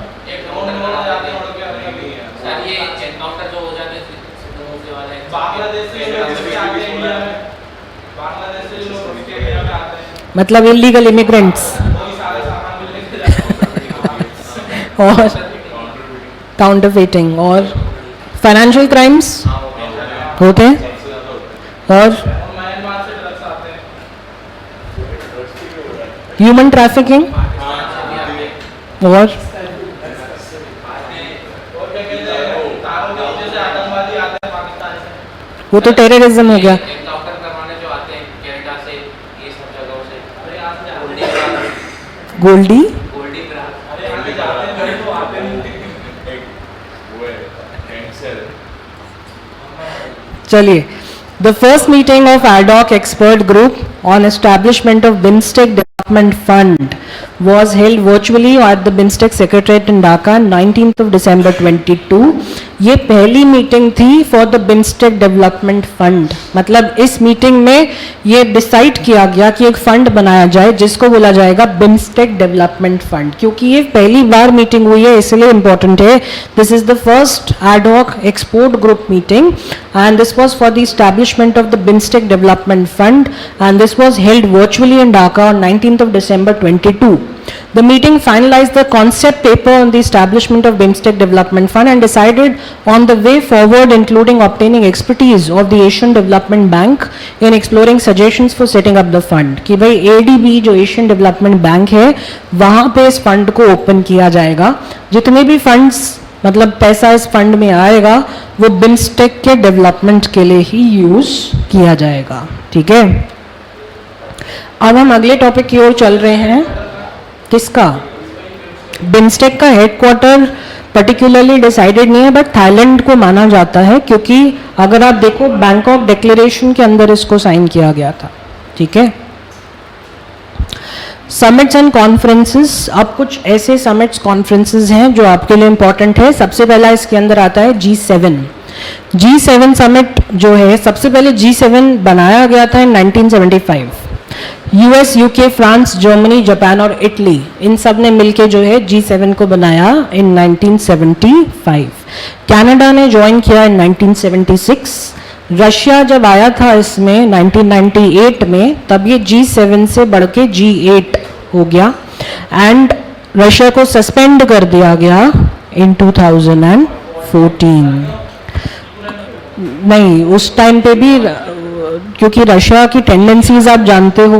मतलब इलीगल इमिग्रेंट्स और काउंटरफीटिंग और फाइनेंशियल क्राइम्स होते हैं और ह्यूमन ट्रैफिकिंग और वो तो टेररिज्म हो गया। गोल्डी चलिए, the first meeting of ad hoc expert group on establishment of BIMSTEC development fund was held virtually at the BIMSTEC Secretariat in Dhaka 19th of December 22. ये पहली मीटिंग थी for the BIMSTEC development fund. मतलब इस meeting में ये decide किया गया कि एक फंड बनाया जाए जिसको बोला जाएगा बिम्स्टेक डेवलपमेंट फंड। क्योंकि ये पहली बार मीटिंग हुई है इसलिए इम्पोर्टेंट है। This is the first ad hoc export group meeting and this was for the establishment of the BIMSTEC Development Fund and this was held virtually in Dhaka on 19th of December 22. The meeting finalized the concept paper on the establishment of BIMSTEC Development Fund and decided on the way forward, including obtaining expertise of the Asian Development Bank in exploring suggestions for setting up the fund. कि भाई ADB जो Asian Development Bank है वहाँ पे इस fund को open किया जाएगा। जितने भी फंड्स मतलब पैसा इस फंड में आएगा वो बिम्स्टेक के डेवलपमेंट के लिए ही यूज किया जाएगा। ठीक है, अब हम अगले टॉपिक की ओर चल रहे हैं। किसका? बिम्स्टेक का हेडक्वार्टर पर्टिकुलरली डिसाइडेड नहीं है बट थाईलैंड को माना जाता है क्योंकि अगर आप देखो बैंकॉक डिक्लेरेशन के अंदर इसको साइन किया गया था। ठीक है, समिट्स एंड कॉन्फ्रेंसेस। अब कुछ ऐसे समिट्स कॉन्फ्रेंसेस हैं जो आपके लिए इंपॉर्टेंट है। सबसे पहला इसके अंदर आता है G7। G7 समिट जो है, सबसे पहले G7 बनाया गया था इन 1975। US, UK, France, Germany, Japan और इटली इन सब ने मिलके जो है G7 को बनाया इन 1975। कनाडा ने ज्वाइन किया इन 1976। रशिया जब आया था इसमें 1998 में तब ये G7 से बढ़ के G8 हो गया एंड रशिया को सस्पेंड कर दिया गया इन 2014। नहीं, उस टाइम पे भी क्योंकि रशिया की टेंडेंसीज आप जानते हो।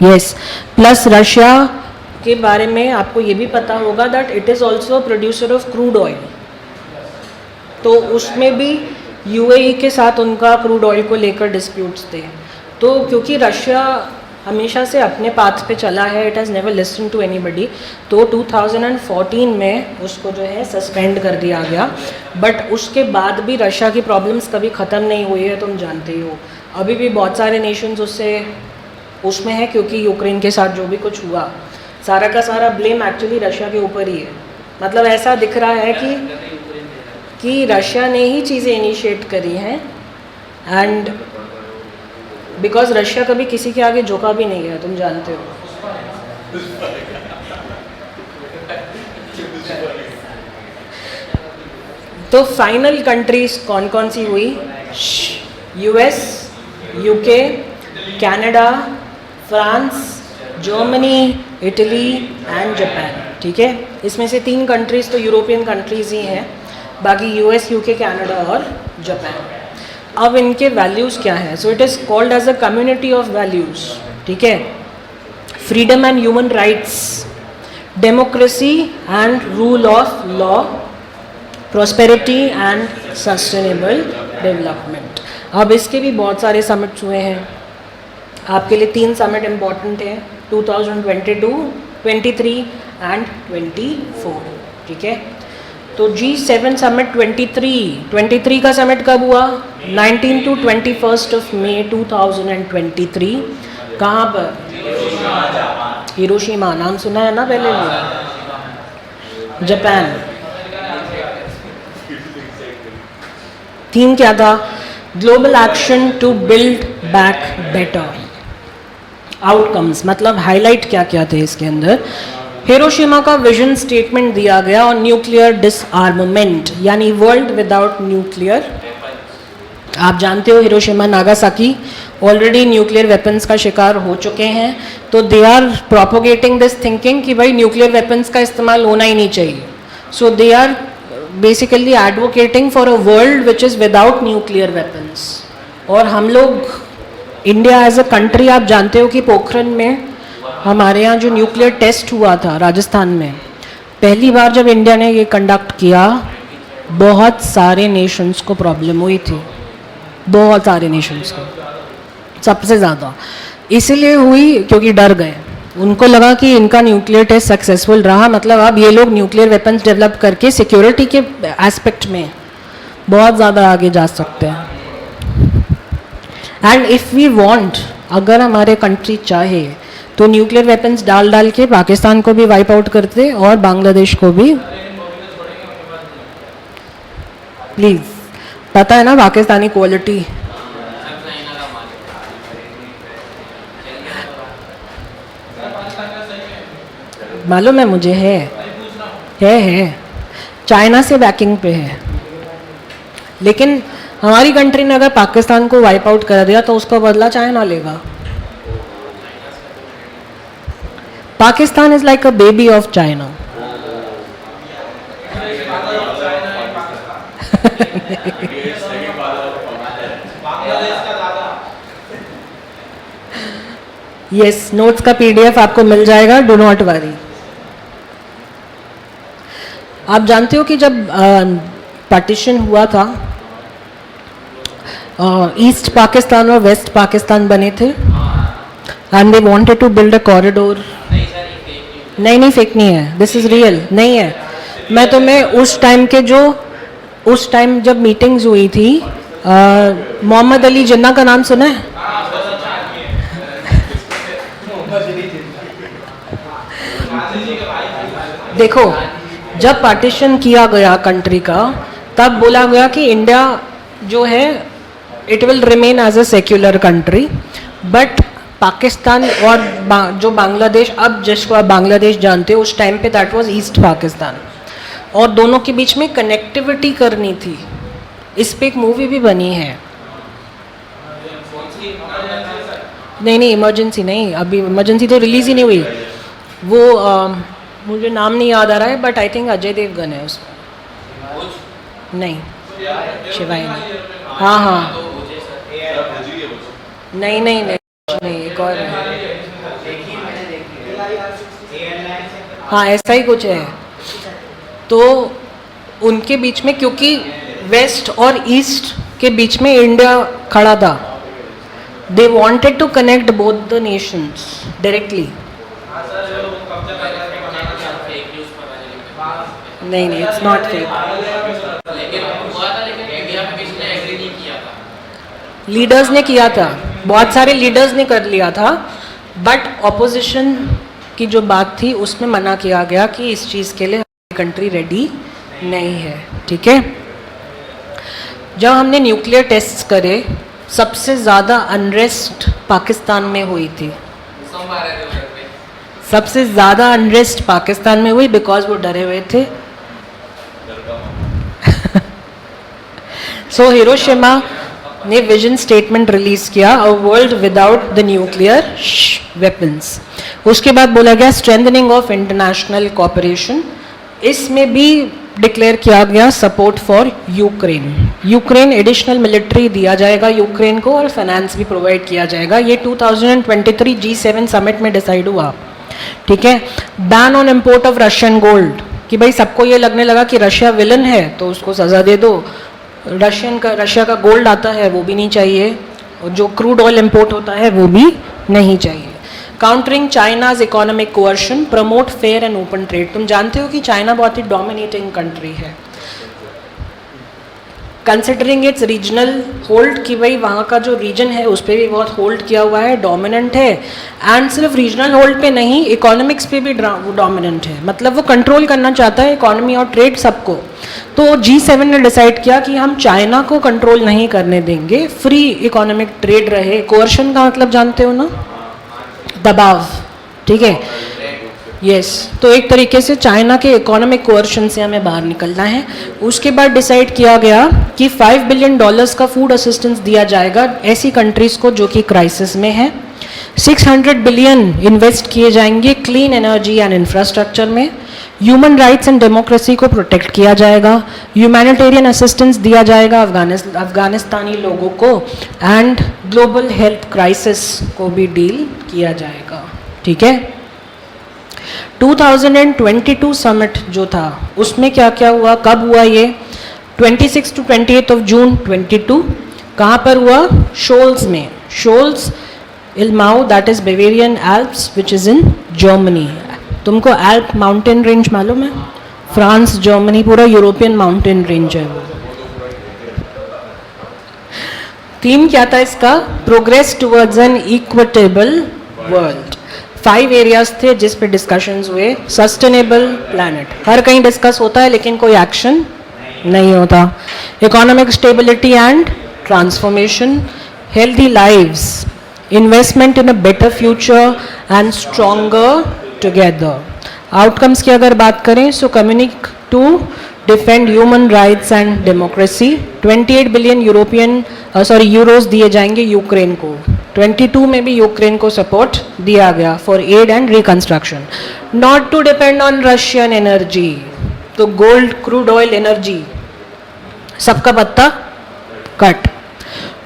यस, प्लस रशिया के बारे में आपको ये भी पता होगा that it is also producer of crude oil. तो उसमें भी यूएई के साथ उनका क्रूड ऑयल को लेकर डिस्प्यूट्स थे। तो क्योंकि रशिया हमेशा से अपने पाथ पे चला है, it has never listen to anybody, तो 2014 में उसको जो है सस्पेंड कर दिया गया। बट उसके बाद भी रशिया की प्रॉब्लम्स कभी ख़त्म नहीं हुई है, तुम जानते ही हो। अभी भी बहुत सारे नेशंस उसमें है क्योंकि यूक्रेन के साथ जो भी कुछ हुआ सारा का सारा ब्लेम एक्चुअली रशिया के ऊपर ही है। मतलब ऐसा दिख रहा है कि रशिया ने ही चीज़ें इनिशिएट करी हैं एंड बिकॉज रशिया कभी किसी के आगे झुका भी नहीं है, तुम जानते हो। तो फाइनल कंट्रीज कौन कौन सी हुई? US, UK, Canada, France, Germany, Italy and Japan. ठीक है, इसमें से 3 कंट्रीज तो यूरोपियन कंट्रीज ही हैं, बाकी यूएस, यूके, कनाडा और जापान। अब इनके वैल्यूज़ क्या हैं? So it is called as a community of values. ठीक है, freedom and human rights, democracy and rule of law, prosperity and sustainable development. अब इसके भी बहुत सारे समिट्स हुए हैं। आपके लिए 3 समिट इम्पॉर्टेंट हैं, 2022, 23 एंड 24, ठीक है। तो G7 समिट 23 का समिट कब हुआ? 19 to 21 मई 2023। कहाँ पर? हिरोशिमा। नाम सुना है ना पहले भी? जापान। थीम क्या था? Global action to build back better outcomes. मतलब हाईलाइट क्या क्या थे इसके अंदर? हिरोशिमा का विजन स्टेटमेंट दिया गया और न्यूक्लियर डिसआर्ममेंट, यानी वर्ल्ड विदाउट न्यूक्लियर। आप जानते हो Hiroshima Nagasaki already nuclear weapons का शिकार हो चुके हैं, तो they are propagating this thinking कि भाई न्यूक्लियर वेपन्स का इस्तेमाल होना ही नहीं चाहिए। So they are basically advocating for a world which is without nuclear weapons. और हम लोग इंडिया एज अ कंट्री, आप जानते हो कि पोखरण में हमारे यहाँ जो न्यूक्लियर टेस्ट हुआ था राजस्थान में, पहली बार जब इंडिया ने ये कंडक्ट किया, बहुत सारे नेशंस को प्रॉब्लम हुई थी, बहुत सारे नेशंस को, सबसे ज़्यादा इसीलिए हुई क्योंकि डर गए। उनको लगा कि इनका न्यूक्लियर टेस्ट सक्सेसफुल रहा, मतलब अब ये लोग न्यूक्लियर वेपन्स डेवलप करके सिक्योरिटी के एस्पेक्ट में बहुत ज़्यादा आगे जा सकते हैं। एंड इफ़ वी वांट, अगर हमारे कंट्री चाहे तो न्यूक्लियर वेपन्स डाल डाल के पाकिस्तान को भी वाइप आउट करते और बांग्लादेश को भी। प्लीज़, पता है ना पाकिस्तानी क्वालिटी। मालूम है मुझे, है चाइना से बैकिंग पे है। लेकिन हमारी कंट्री ने अगर पाकिस्तान को वाइप आउट कर दिया तो उसका बदला चाइना लेगा। Pakistan is like a baby of China. Yes, notes का PDF आपको मिल जाएगा, डू नॉट वरी। आप जानते हो कि जब पार्टीशन हुआ था, ईस्ट पाकिस्तान और वेस्ट पाकिस्तान बने थे, and they wanted to build a corridor. नहीं, फेक नहीं है, दिस इज रियल, नहीं है। मैं तुम्हें उस टाइम के जो, उस टाइम जब मीटिंग्स हुई थी, मोहम्मद अली जिन्ना का नाम सुना है? देखो, जब पार्टीशन किया गया कंट्री का, तब बोला गया कि इंडिया जो है it will remain as a secular country, but Pakistan और जो बांग्लादेश, अब जिसको आप बांग्लादेश जानते हो, उस टाइम पे दैट वाज ईस्ट पाकिस्तान, और दोनों के बीच में कनेक्टिविटी करनी थी। इस पे एक मूवी भी बनी है। नहीं, इमरजेंसी नहीं, अभी इमरजेंसी तो रिलीज़ ही नहीं हुई। वो मुझे नाम नहीं याद आ रहा है, but I think Ajay Devgan है उसमें। नहीं, शिवाय नहीं। हाँ, नहीं, एक और है। हाँ, ऐसा ही कुछ है। तो उनके बीच में, क्योंकि वेस्ट और ईस्ट के बीच में इंडिया खड़ा था, they wanted to connect both the nations directly. नहीं, इट्स नॉट फेक। लीडर्स ने किया था, बहुत सारे लीडर्स ने कर लिया था, बट ऑपोजिशन की जो बात थी उसमें मना किया गया कि इस चीज़ के लिए हमारी कंट्री रेडी नहीं है, ठीक है। जब हमने न्यूक्लियर टेस्ट करे, सबसे ज़्यादा अनरेस्ट पाकिस्तान में हुई थी। सबसे ज़्यादा अनरेस्ट पाकिस्तान में हुई बिकॉज वो डरे हुए थे। सो हिरोशिमा ने विजन स्टेटमेंट रिलीज किया, a world without the nuclear weapons. उसके बाद बोला गया स्ट्रेंथनिंग ऑफ इंटरनेशनल कोऑपरेशन। इसमें भी डिक्लेयर किया गया support for Ukraine additional military दिया जाएगा यूक्रेन को, और फाइनेंस भी प्रोवाइड किया जाएगा। ये 2023 G7 समिट में डिसाइड हुआ, ठीक है। Ban on import of Russian gold, कि भाई सबको ये लगने लगा कि रशिया विलन है तो उसको सज़ा दे दो, रशिया का गोल्ड आता है वो भी नहीं चाहिए, और जो क्रूड ऑयल इंपोर्ट होता है वो भी नहीं चाहिए। Countering China's economic coercion, promote fair and open trade. तुम जानते हो कि चाइना बहुत ही डोमिनेटिंग कंट्री है, कंसिडरिंग इट्स रीजनल होल्ड, कि भाई वहाँ का जो रीजन है उस पर भी बहुत होल्ड किया हुआ है, डोमिनेंट है, एंड सिर्फ रीजनल होल्ड पे नहीं, इकोनॉमिक्स पे भी वो डोमिनेंट है, मतलब वो कंट्रोल करना चाहता है इकोनॉमी और ट्रेड सबको। तो G7 ने डिसाइड किया कि हम चाइना को कंट्रोल नहीं करने देंगे, फ्री इकोनॉमिक ट्रेड रहे। कोअर्शन का मतलब जानते हो ना, दबाव, ठीक है, यस। तो एक तरीके से चाइना के इकोनॉमिक कोअर्शन से हमें बाहर निकलना है। उसके बाद डिसाइड किया गया कि $5 बिलियन का फूड असिस्टेंस दिया जाएगा ऐसी कंट्रीज़ को जो कि क्राइसिस में है। 600 बिलियन इन्वेस्ट किए जाएंगे क्लीन एनर्जी एंड इंफ्रास्ट्रक्चर में। ह्यूमन राइट्स एंड डेमोक्रेसी को प्रोटेक्ट किया जाएगा। ह्यूमैनिटेरियन असिस्टेंस दिया जाएगा अफगानिस्तानी लोगों को, एंड ग्लोबल हेल्थ क्राइसिस को भी डील किया जाएगा, ठीक है। 2022 समिट जो था उसमें क्या क्या हुआ, कब हुआ ये, 26 to 28 ऑफ जून 22। कहाँ पर हुआ, शोल्स में, Schloss Elmau, that is Bavarian Alps which is in Germany. तुमको एल्प माउंटेन रेंज मालूम है, फ्रांस जर्मनी पूरा यूरोपियन माउंटेन रेंज है वो। थीम क्या था इसका, progress towards an equitable world. 5 areas थे जिस पे डिस्कशंस हुए। सस्टेनेबल प्लैनेट, हर कहीं डिस्कस होता है लेकिन कोई एक्शन नहीं होता। Economic stability and transformation, healthy lives, investment in a better future and stronger together. Outcomes की अगर बात करें, so communique to defend human rights and democracy. 28 billion euros दिए जाएंगे यूक्रेन को। 22 में भी यूक्रेन को सपोर्ट दिया गया for aid and reconstruction. Not to depend on Russian energy, तो गोल्ड, क्रूड ऑयल, एनर्जी सबका पत्ता कट।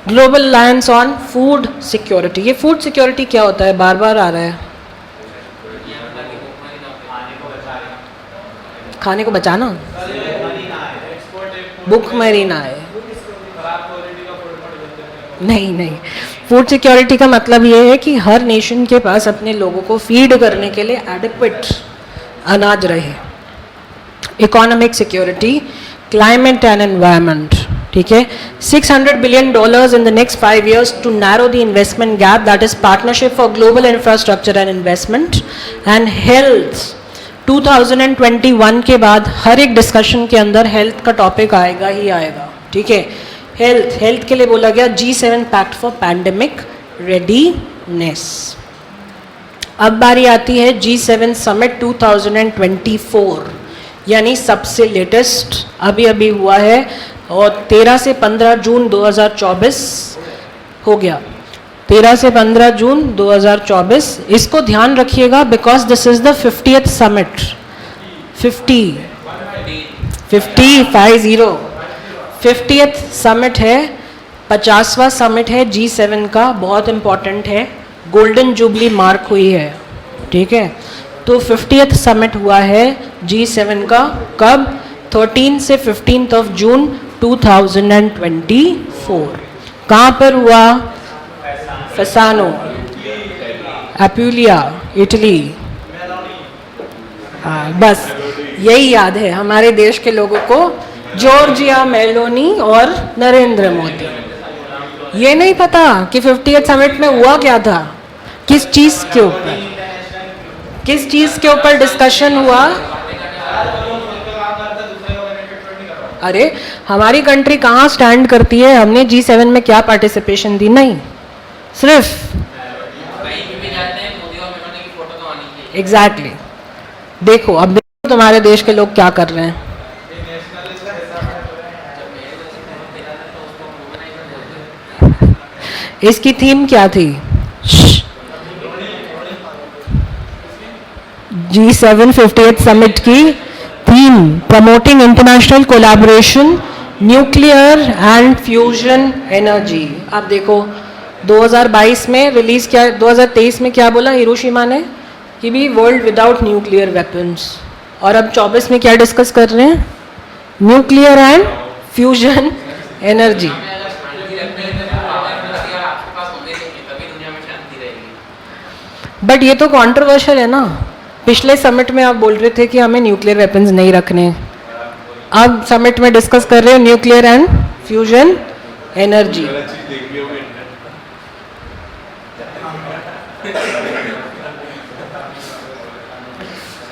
Global alliance on food security, ये फूड सिक्योरिटी क्या होता है, बार बार आ रहा है, खाने को बचाना, भूखमरी ना है, नहीं, फूड सिक्योरिटी का मतलब ये है कि हर नेशन के पास अपने लोगों को फीड करने के लिए एडिक्वेट अनाज रहे। Economic security, climate and environment, ठीक है। $600 billion in the next 5 years to narrow the investment gap, that is partnership for global infrastructure and investment. And health, 2021 के बाद हर एक डिस्कशन के अंदर हेल्थ का टॉपिक आएगा ही आएगा, ठीक है। हेल्थ के लिए बोला गया G7 pact for pandemic readiness. अब बारी आती है G7 समिट 2024, यानी सबसे लेटेस्ट अभी अभी हुआ है, और 13 से 15 जून 2024 हो गया। 13 से 15 जून 2024, इसको ध्यान रखिएगा because this is the 50th summit. 50th summit है, 50वां समिट है G7 का, बहुत इम्पॉर्टेंट है, गोल्डन जुबली मार्क हुई है, ठीक है। तो 50th समिट हुआ है G7 का, कब, 13 से 15 ऑफ जून 2024। कहाँ पर हुआ, फसानो, एपुलिया, इटली। हाँ, बस यही याद है हमारे देश के लोगों को, जॉर्जिया मेलोनी और नरेंद्र मोदी। ये नहीं पता कि 50th समिट में हुआ क्या था, किस चीज़ के ऊपर डिस्कशन हुआ। अरे हमारी कंट्री कहाँ स्टैंड करती है, हमने G7 में क्या पार्टिसिपेशन दी, नहीं, सिर्फ एग्जैक्टली। देखो अब देखो तुम्हारे देश के लोग क्या कर रहे हैं। इसकी थीम क्या थी, G7 50th समिट की theme, promoting international collaboration, nuclear and fusion energy. अब देखो 2022 में रिलीज किया, 2023 में क्या बोला हिरोशिमा ने, कि भी वर्ल्ड विदाउट न्यूक्लियर वेपन्स, और अब 24 में क्या डिस्कस कर रहे हैं? Nuclear and fusion energy. But ये तो कंट्रोवर्शियल है ना। पिछले समिट में आप बोल रहे थे कि हमें न्यूक्लियर वेपन्स नहीं रखने, अब समिट में डिस्कस कर रहे हो nuclear and fusion energy.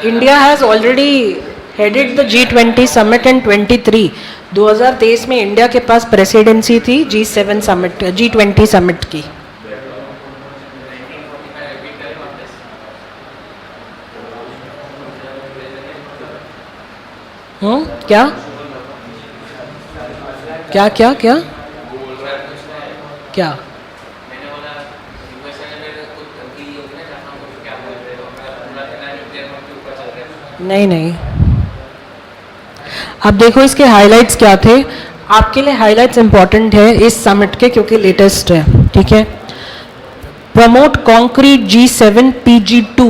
India has already headed the G20 summit in 23। 2023 में इंडिया के पास प्रेसिडेंसी थी G7 समिट, G20 समिट की। क्या क्या क्या क्या क्या? नहीं नहीं, अब देखो इसके हाइलाइट्स क्या थे। आपके लिए हाइलाइट्स इंपॉर्टेंट है इस समिट के क्योंकि लेटेस्ट है, ठीक है। Promote concrete G7 PG2।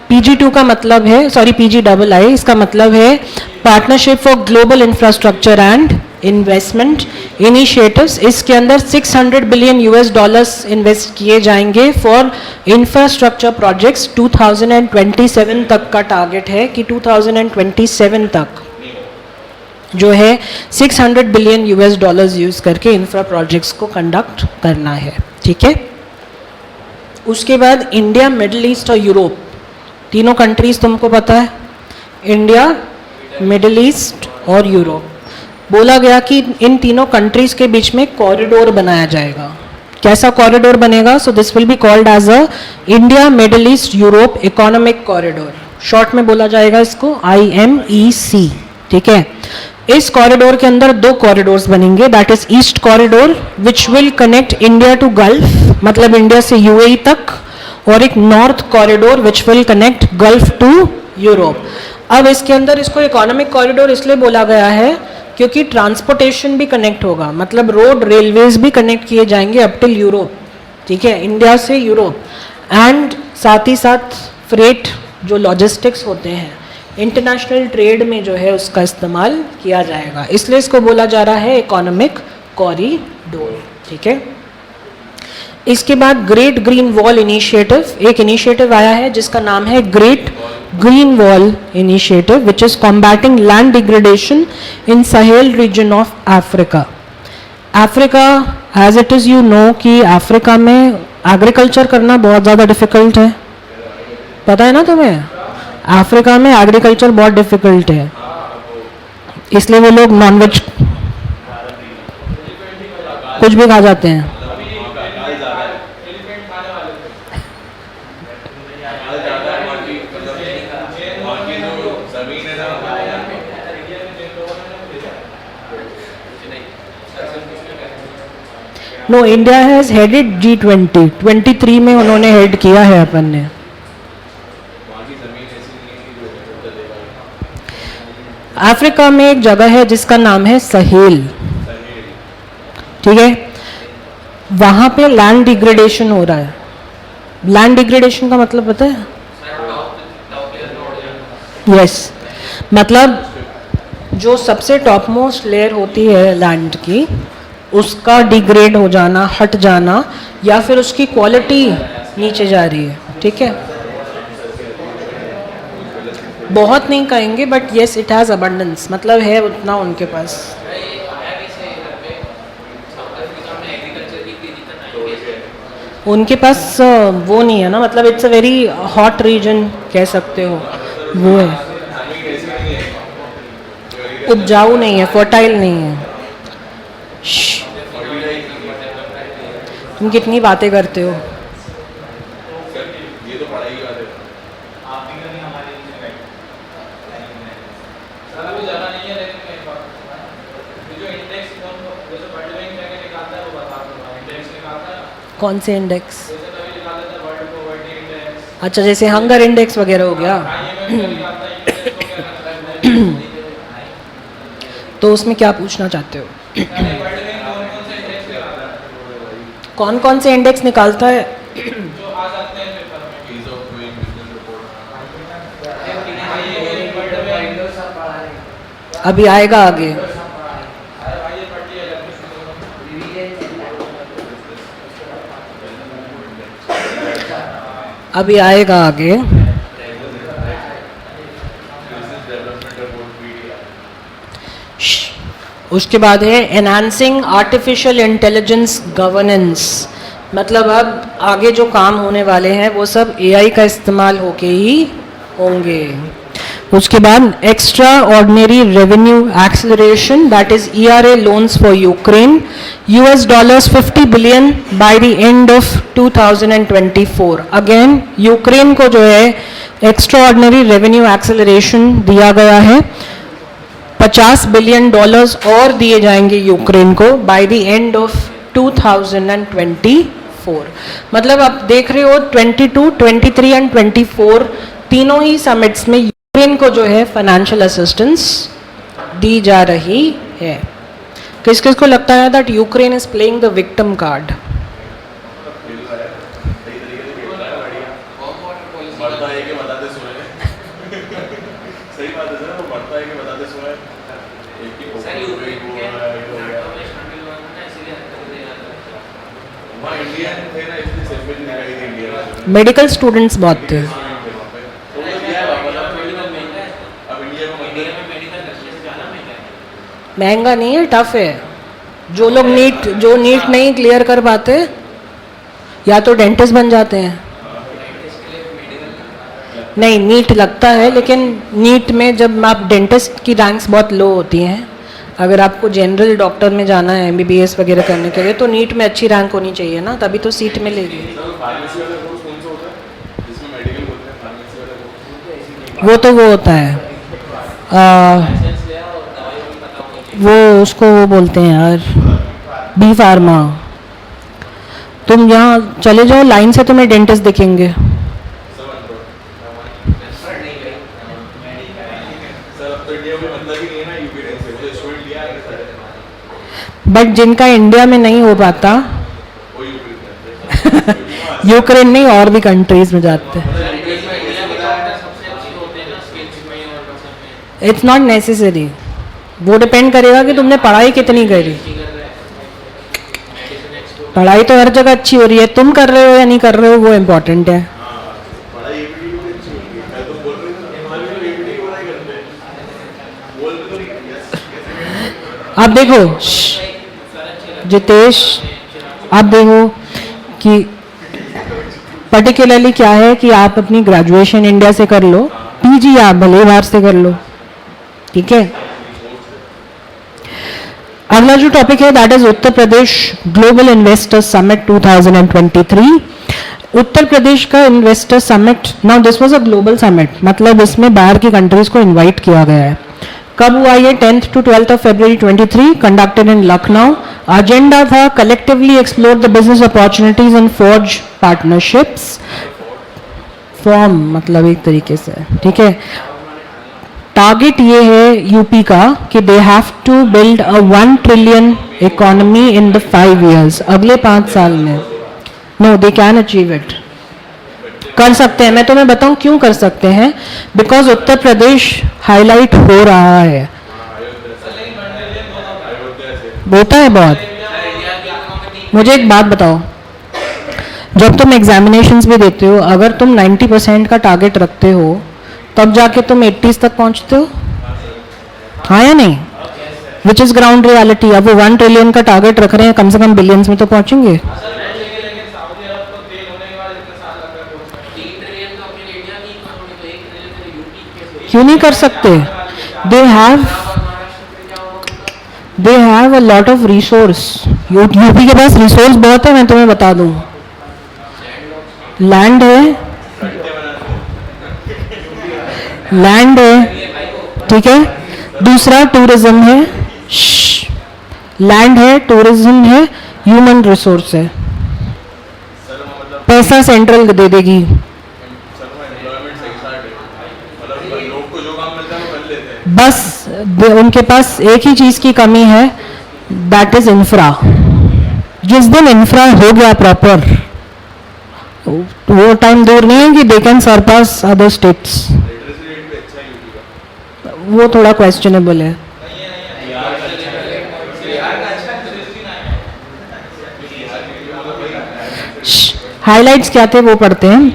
PG2 का मतलब है, सॉरी PGII, इसका मतलब है partnership for global infrastructure and investment initiatives. इसके अंदर $600 बिलियन इन्वेस्ट किए जाएंगे फॉर इंफ्रास्ट्रक्चर प्रोजेक्ट्स। 2027 तक का टारगेट है कि 2027 तक जो है $600 बिलियन यूज करके इंफ्रा प्रोजेक्ट्स को कंडक्ट करना है, ठीक है। उसके बाद इंडिया, मिडिल ईस्ट और यूरोप, तीनों कंट्रीज तुमको पता है, इंडिया, मिडिल ईस्ट और यूरोप। बोला गया कि इन तीनों कंट्रीज के बीच में कॉरिडोर बनाया जाएगा। कैसा कॉरिडोर बनेगा? So this will be called as a India Middle East Europe economic corridor. Short में बोला जाएगा इसको IMEC, ठीक है। इस कॉरिडोर के अंदर दो कॉरिडोर्स बनेंगे, that is east corridor which will connect India to Gulf, मतलब इंडिया से UAE तक, और एक north corridor which will connect Gulf to Europe. अब इसके अंदर इसको इकोनॉमिक कॉरिडोर इसलिए बोला गया है क्योंकि ट्रांसपोर्टेशन भी कनेक्ट होगा, मतलब रोड, रेलवेज भी कनेक्ट किए जाएंगे अप टिल यूरोप, ठीक है, इंडिया से यूरोप। एंड साथ ही साथ फ्रेट, जो लॉजिस्टिक्स होते हैं, इंटरनेशनल ट्रेड में जो है उसका इस्तेमाल किया जाएगा, इसलिए इसको बोला जा रहा है इकोनॉमिक कॉरिडोर, ठीक है। इसके बाद ग्रेट ग्रीन वॉल इनिशिएटिव, एक इनिशिएटिव आया है जिसका नाम है Great Green Wall initiative which is combating land degradation in Sahel region of Africa. Africa, as it is you know कि अफ्रीका में एग्रीकल्चर करना बहुत ज़्यादा डिफिकल्ट है, पता है ना तुम्हें? अफ्रीका में एग्रीकल्चर बहुत डिफिकल्ट है, इसलिए वो लोग नॉनवेज कुछ भी खा जाते हैं। No, India has headed G20, 23 में उन्होंने हेड किया है अपन ने। अफ्रीका में एक जगह है जिसका नाम है सहेल, ठीक है। वहां पे लैंड डिग्रेडेशन हो रहा है। लैंड डिग्रेडेशन का मतलब पता है? यस, मतलब जो सबसे टॉप मोस्ट लेयर होती है लैंड की, उसका डिग्रेड हो जाना, हट जाना, या फिर उसकी क्वालिटी नीचे जा रही है, ठीक है। बहुत नहीं कहेंगे but yes it has abundance, मतलब है उतना उनके पास। उनके पास वो नहीं है ना, मतलब it's a very hot reason कह सकते हो, वो है, उपजाऊ नहीं है, फर्टाइल नहीं है। तुम कितनी बातें करते हो? कौन से इंडेक्स? अच्छा, जैसे हंगर इंडेक्स वगैरह हो गया। तो उसमें क्या पूछना चाहते हो? कौन कौन से इंडेक्स निकालता है? अभी आएगा आगे। अभी आएगा आगे। उसके बाद है एनहांसिंग आर्टिफिशियल इंटेलिजेंस गवर्नेंस, मतलब अब आगे जो काम होने वाले हैं वो सब एआई का इस्तेमाल होके ही होंगे। उसके बाद extra ordinary revenue acceleration, that is ERA loans for Ukraine, $50 billion by the end of 2024। Again Ukraine को जो है एक्स्ट्रा ऑर्डिनरी रेवेन्यू एक्सेलरेशन दिया गया है, $50 बिलियन और दिए जाएंगे यूक्रेन को बाय द एंड ऑफ 2024। मतलब आप देख रहे हो 22, 23 एंड 24 तीनों ही समिट्स में यूक्रेन को जो है फाइनेंशियल असिस्टेंस दी जा रही है। किस किस को लगता है that Ukraine is playing the victim card? Medical students बहुत थे। महंगा नहीं है, टफ है। जो लोग नीट नहीं क्लियर कर पाते या तो डेंटिस्ट बन जाते हैं। नहीं, नीट लगता है, लेकिन नीट में जब आप डेंटिस्ट की रैंक्स बहुत लो होती हैं, अगर आपको जनरल डॉक्टर में जाना है एमबीबीएस वगैरह करने के लिए, तो नीट में अच्छी रैंक होनी चाहिए ना, तभी तो सीट मिलेगी। वो होता है वो उसको वो बोलते हैं यार, बी फार्मा। तुम यहाँ चले जाओ लाइन से, तुम्हें डेंटिस्ट दिखेंगे। बट जिनका इंडिया में नहीं हो पाता यूक्रेन नहीं और भी कंट्रीज में जाते हैं। इट्स नॉट नेसेसरी, वो डिपेंड करेगा कि तुमने पढ़ाई कितनी करी। पढ़ाई तो हर जगह अच्छी हो रही है, तुम कर रहे हो या नहीं कर रहे हो वो इम्पोर्टेंट है। आप देखो जितेश, आप देखो कि पर्टिकुलरली क्या है कि आप अपनी ग्रेजुएशन इंडिया से कर लो, पीजी आप भले बाहर से कर लो, ठीक है। अगला जो टॉपिक है that is Uttar Pradesh global investor summit 2023। Uttar Pradesh का investor summit, now this was a global summit, मतलब इसमें बाहर की कंट्रीज को इनवाइट किया गया है। कब हुआ ये? 10th to 12th of February 23, conducted in Lucknow. Agenda था collectively explore the business opportunities and forge partnerships. Form मतलब एक तरीके से, ठीक है। टारगेट ये है यूपी का कि they have to build a 1 trillion economy in the 5 years, अगले 5 साल में। No, they can achieve it, कर सकते हैं। मैं तुम्हें बताऊं क्यों कर सकते हैं, बिकॉज उत्तर प्रदेश हाईलाइट हो रहा है, होता है बहुत। मुझे एक बात बताओ, जब तुम एग्जामिनेशंस भी देते हो, अगर तुम 90% का टारगेट रखते हो तब जाके तुम 80s तक पहुंचते हो, हाँ या नहीं? Which is ground reality. अब वो 1 ट्रिलियन का टारगेट रख रहे हैं, कम से कम बिलियंस में तो पहुंचेंगे। क्यों नहीं कर सकते? They have a lot of resource. UP के पास रिसोर्स बहुत है, मैं तुम्हें बता दूं। लैंड है, ठीक है। दूसरा टूरिज्म है, लैंड है, टूरिज्म है, ह्यूमन रिसोर्स है। पैसा सेंट्रल दे देगी। बस उनके पास एक ही चीज की कमी है, दैट इज इंफ्रा। जिस दिन इंफ्रा हो गया प्रॉपर, वो टाइम दूर नहीं है कि they can Sarpass other states. वो थोड़ा क्वेश्चनेबल है। हाइलाइट्स क्या थे वो पढ़ते हैं।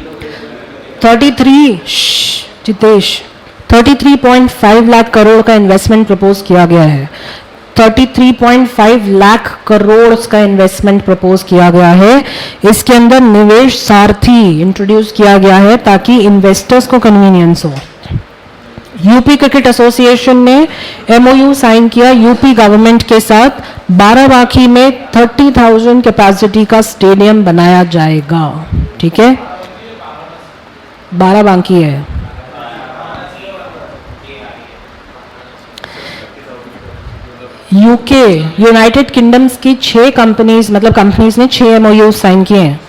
33 जितेश 33.5 लाख करोड़ का इन्वेस्टमेंट प्रपोज किया गया है। 33.5 लाख करोड़ का इन्वेस्टमेंट प्रपोज किया गया है। इसके अंदर निवेश सारथी इंट्रोड्यूस किया गया है ताकि इन्वेस्टर्स को कन्वीनियंस हो। यूपी क्रिकेट एसोसिएशन ने एमओयू साइन किया यूपी गवर्नमेंट के साथ। बाराबांकी में 30,000 कैपेसिटी का स्टेडियम बनाया जाएगा। ठीक है, बाराबांकी है। यूके यूनाइटेड किंगडम्स की 6 कंपनीज मतलब कंपनीज ने 6 एमओयू साइन किए हैं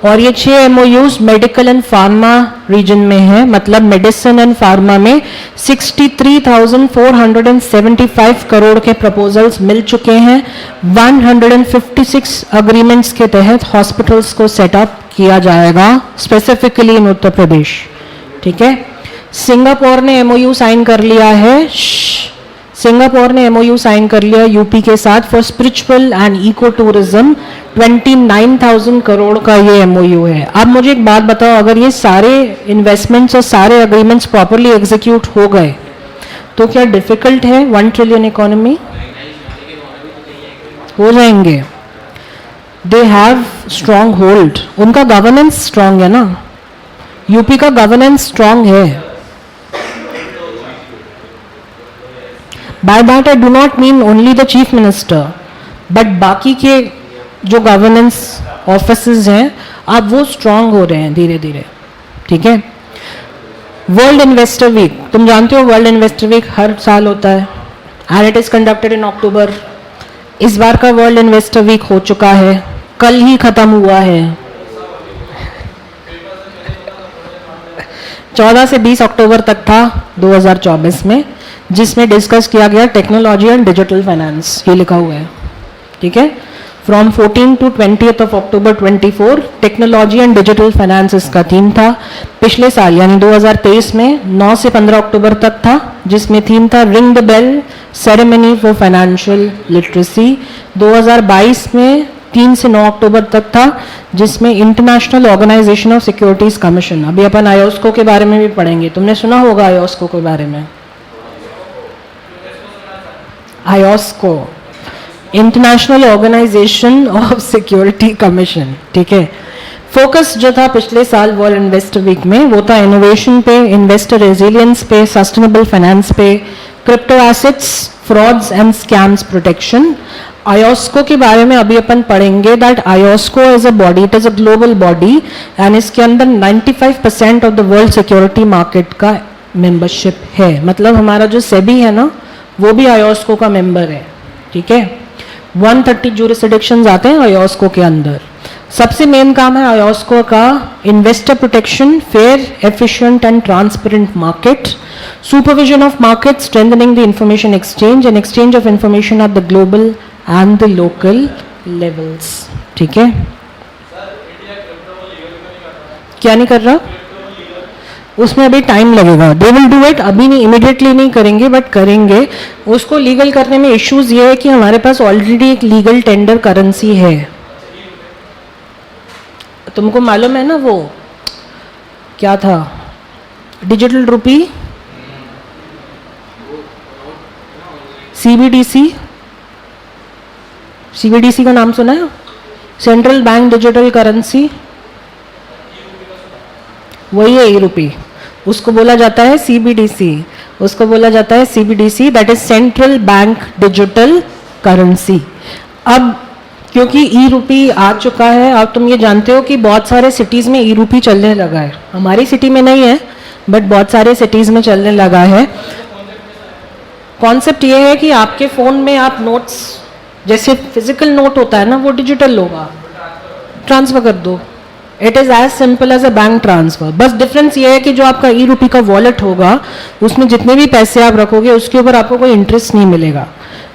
और ये 6 MoUs medical and pharma region में है। मतलब मेडिसिन एंड फार्मा में 63,475 करोड़ के प्रपोजल्स मिल चुके हैं। 156 अग्रीमेंट्स के तहत हॉस्पिटल्स को सेटअप किया जाएगा स्पेसिफिकली इन उत्तर प्रदेश। ठीक है, सिंगापुर ने एमओयू साइन कर लिया है। सिंगापुर ने एमओयू साइन कर लिया यूपी के साथ for spiritual and eco tourism. 29,000 crore का ये एमओयू है। अब मुझे एक बात बताओ, अगर ये सारे इन्वेस्टमेंट्स और सारे अग्रीमेंट्स प्रॉपरली एग्जीक्यूट हो गए तो क्या डिफिकल्ट है 1 ट्रिलियन इकोनॉमी? हो जाएंगे। दे हैव स्ट्रॉन्ग होल्ड, उनका गवर्नेंस स्ट्रॉन्ग है ना, यूपी का गवर्नेंस स्ट्रॉन्ग है। By that I do not mean only the chief minister, but बाकी के जो गवर्नेंस ऑफिसेज हैं अब वो स्ट्रांग हो रहे हैं धीरे धीरे। ठीक है, वर्ल्ड इन्वेस्टर वीक, तुम जानते हो वर्ल्ड इन्वेस्टर वीक हर साल होता है and it is conducted in October. इस बार का वर्ल्ड इन्वेस्टर वीक हो चुका है, कल ही खत्म हुआ है। 14 से 20 अक्टूबर तक था 2024 में, जिसमें डिस्कस किया गया टेक्नोलॉजी एंड डिजिटल फाइनेंस, ये लिखा हुआ है। ठीक है, from 14 to 20 of October 24 technology and digital finance इसका थीम था। पिछले साल यानी 2023 में 9 से 15 अक्टूबर तक था, जिसमें थीम था ring the bell ceremony for financial literacy. 2022 में 3 से 9 अक्टूबर तक था, जिसमें international organisation of securities commission, अभी अपन आयोस्को के बारे में भी पढ़ेंगे, तुमने सुना होगा आयोस्को के बारे में। IOSCO international organisation of security commission. ठीक है, फोकस जो था पिछले साल वर्ल्ड इन्वेस्टर वीक में वो था इनोवेशन पे, इन्वेस्टर रेजिलियंस पे, सस्टेनेबल फाइनेंस पे, crypto assets, frauds and scams protection. IOSCO के बारे में अभी अपन पढ़ेंगे that IOSCO as a body, it is a global body and इसके अंदर 95% of the world security market का मेंबरशिप है। मतलब हमारा जो सेबी है ना वो भी आयोस्को का मेंबर है। ठीक है, 130 ज्यूरिसडिक्शंस आते हैं आयोस्को के अंदर। सबसे मेन काम है आयोस्को का investor protection, fair, efficient and transparent market, supervision of market, strengthening the information exchange and exchange of information at the global and the local levels. ठीक है, क्या नहीं कर रहा उसमें अभी टाइम लगेगा। दे विल डू इट, अभी नहीं, इमिडिएटली नहीं करेंगे बट करेंगे। उसको लीगल करने में इश्यूज ये है कि हमारे पास ऑलरेडी एक लीगल टेंडर करेंसी है। तुमको मालूम है ना वो क्या था, डिजिटल रुपी, सीबीडीसी, सीबीडीसी का नाम सुना है? सेंट्रल बैंक डिजिटल करेंसी, वही है ई रुपी, उसको बोला जाता है सीबीडीसी, उसको बोला जाता है CBDC, that is central bank digital currency. अब क्योंकि ई रुपी आ चुका है, अब तुम ये जानते हो कि बहुत सारे सिटीज़ में ई रुपी चलने लगा है। हमारी सिटी में नहीं है बट बहुत सारे सिटीज़ में चलने लगा है। कॉन्सेप्ट ये है कि आपके फ़ोन में आप नोट्स, जैसे फिजिकल नोट होता है ना, वो डिजिटल होगा, ट्रांसफ़र कर दो। It is as simple as a bank transfer. बस डिफरेंस ये है कि जो आपका ई रुपी का वॉलेट होगा उसमें जितने भी पैसे आप रखोगे उसके ऊपर आपको कोई इंटरेस्ट नहीं मिलेगा।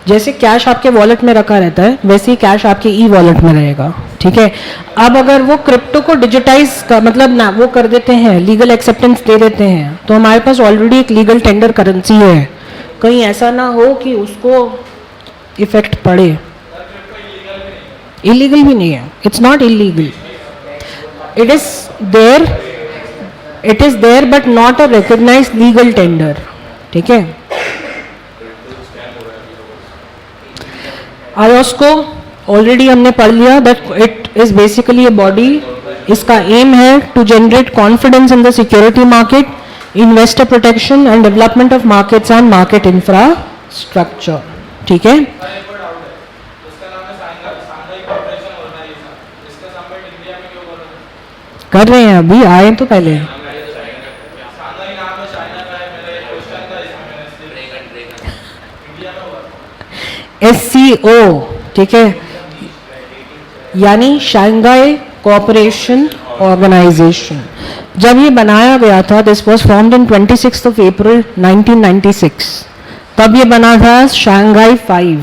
जैसे कैश आपके वॉलेट में रखा रहता है वैसे ही कैश आपके ई वॉलेट में रहेगा। ठीक है, अब अगर वो क्रिप्टो को डिजिटाइज का मतलब ना वो कर देते हैं, लीगल एक्सेप्टेंस दे देते हैं, तो हमारे पास ऑलरेडी एक लीगल टेंडर करेंसी है। कहीं ऐसा ना हो कि उसको इफेक्ट पड़े। इलीगल भी नहीं है, it's not illegal, it is there but not a recognised legal tender. ठीक है, आयोस को ऑलरेडी हमने पढ़ लिया that it is basically a body, इसका एम है to generate confidence in the security market, investor protection and development of markets and market infrastructure. ठीक है, कर रहे हैं अभी, आए तो पहले। SCO, ठीक है, यानी शांघाई कोऑपरेशन ऑर्गेनाइजेशन। जब ये बनाया गया था, दिस वाज फॉर्म्ड इन 26 अप्रैल 1996, तब ये बना था शांघाई 5।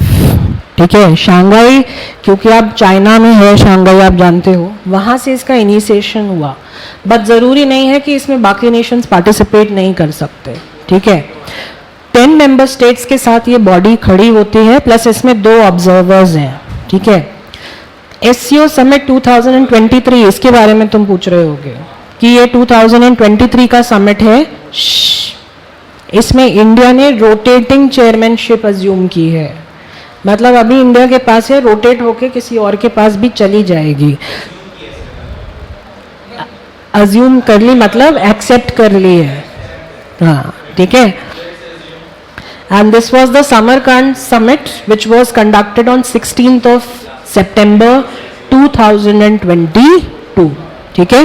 ठीक है, शांघाई क्योंकि अब चाइना में है शांघाई, आप जानते हो, वहाँ से इसका इनिशिएशन हुआ, बट ज़रूरी नहीं है कि इसमें बाकी नेशंस पार्टिसिपेट नहीं कर सकते। ठीक है, 10 मेंबर स्टेट्स के साथ ये बॉडी खड़ी होती है, प्लस इसमें 2 ऑब्जर्वर्स हैं। ठीक है, SCO समिट 2023, इसके बारे में तुम पूछ रहे होगे कि ये 2023 का समिट है। इसमें इंडिया ने रोटेटिंग चेयरमैनशिप अज्यूम की है, मतलब अभी इंडिया के पास है, रोटेट होके किसी और के पास भी चली जाएगी। अज्यूम कर ली मतलब एक्सेप्ट कर ली है, हाँ ठीक है। And this was the Samarkand summit which was conducted on 16th of September 2022। ठीक है,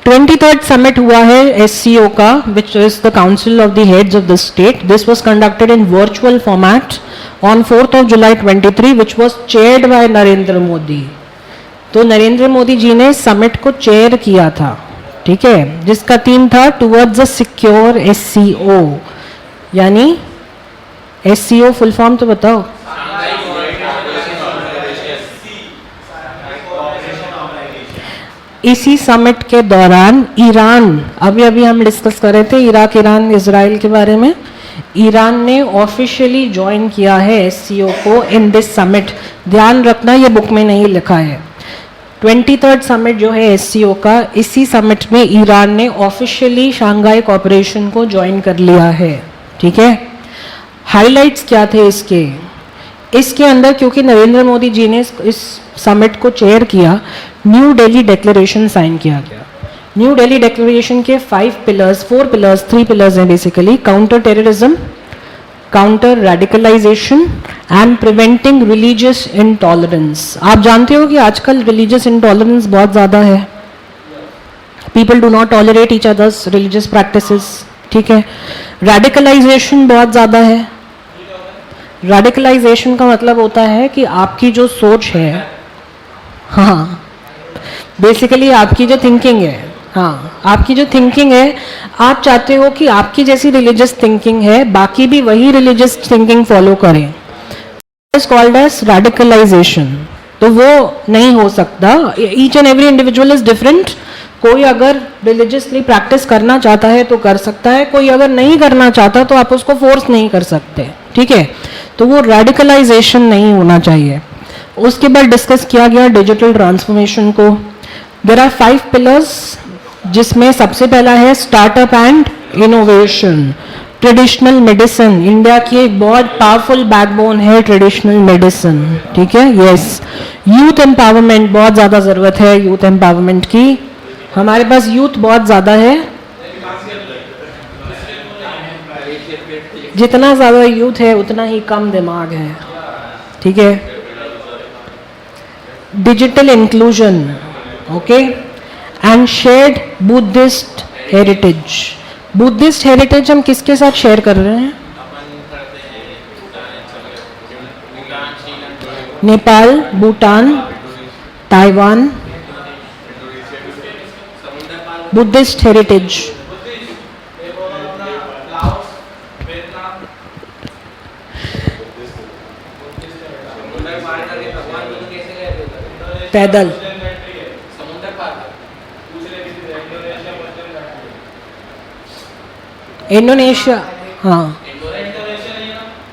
23rd summit हुआ है SCO का, which is the Council of the Heads of the State. This was conducted in virtual format on 4th of July 23, which was chaired by Narendra Modi. तो नरेंद्र मोदी जी ने summit को chair किया था। ठीक है, जिसका थीम था टुवर्ड्स अ सिक्योर SCO, यानी SCO फुल फॉर्म तो बताओ। इसी समिट के दौरान ईरान, अभी हम डिस्कस कर रहे थे इराक, ईरान, इजराइल के बारे में, ईरान ने ऑफिशियली ज्वाइन किया है SCO को इन दिस समिट। ध्यान रखना ये बुक में नहीं लिखा है। 23rd समिट जो है SCO का, इसी समिट में ईरान ने ऑफिशियली शांघाई कोऑपरेशन को ज्वाइन कर लिया है। ठीक है, हाइलाइट्स क्या थे इसके अंदर, क्योंकि नरेंद्र मोदी जी ने इस समिट को चेयर किया, न्यू दिल्ली डिक्लेरेशन साइन किया गया। न्यू दिल्ली डिक्लेरेशन के 4 पिलर्स, 3 पिलर्स हैं basically: counter terrorism, counter radicalisation and preventing religious intolerance. आप जानते हो कि आजकल रिलीजियस इंटॉलरेंस बहुत ज़्यादा है, people do not tolerate each others religious practices. ठीक है, रेडिकलाइजेशन बहुत ज़्यादा है। रेडिकलाइजेशन का मतलब होता है कि आपकी जो सोच है, हाँ बेसिकली आपकी जो थिंकिंग है, हाँ आपकी जो थिंकिंग है, आप चाहते हो कि आपकी जैसी रिलीजियस थिंकिंग है बाकी भी वही रिलीजियस थिंकिंग फॉलो करें, इज कॉल्ड एज रेडिकलाइजेशन। तो वो नहीं हो सकता, each and every individual is different. कोई अगर रिलीजियसली प्रैक्टिस करना चाहता है तो कर सकता है, कोई अगर नहीं करना चाहता तो आप उसको फोर्स नहीं कर सकते। ठीक है, तो वो रेडिकलाइजेशन नहीं होना चाहिए। उसके बाद डिस्कस किया गया डिजिटल ट्रांसफॉर्मेशन को। देयर आर 5 पिलर्स, जिसमें सबसे पहला है startup and innovation. Traditional medicine, India की एक बहुत पावरफुल बैकबोन है ट्रेडिशनल मेडिसिन। ठीक है, यस। यूथ एम्पावरमेंट, बहुत ज़्यादा ज़रूरत है यूथ एम्पावरमेंट की, हमारे पास यूथ बहुत ज़्यादा है, जितना ज़्यादा यूथ है उतना ही कम दिमाग है। ठीक है, digital inclusion, okay, and shared Buddhist heritage. Buddhist heritage हम किसके साथ शेयर कर रहे हैं? Nepal, Bhutan, Taiwan, Buddhist heritage. पैदल, इंडोनेशिया, हाँ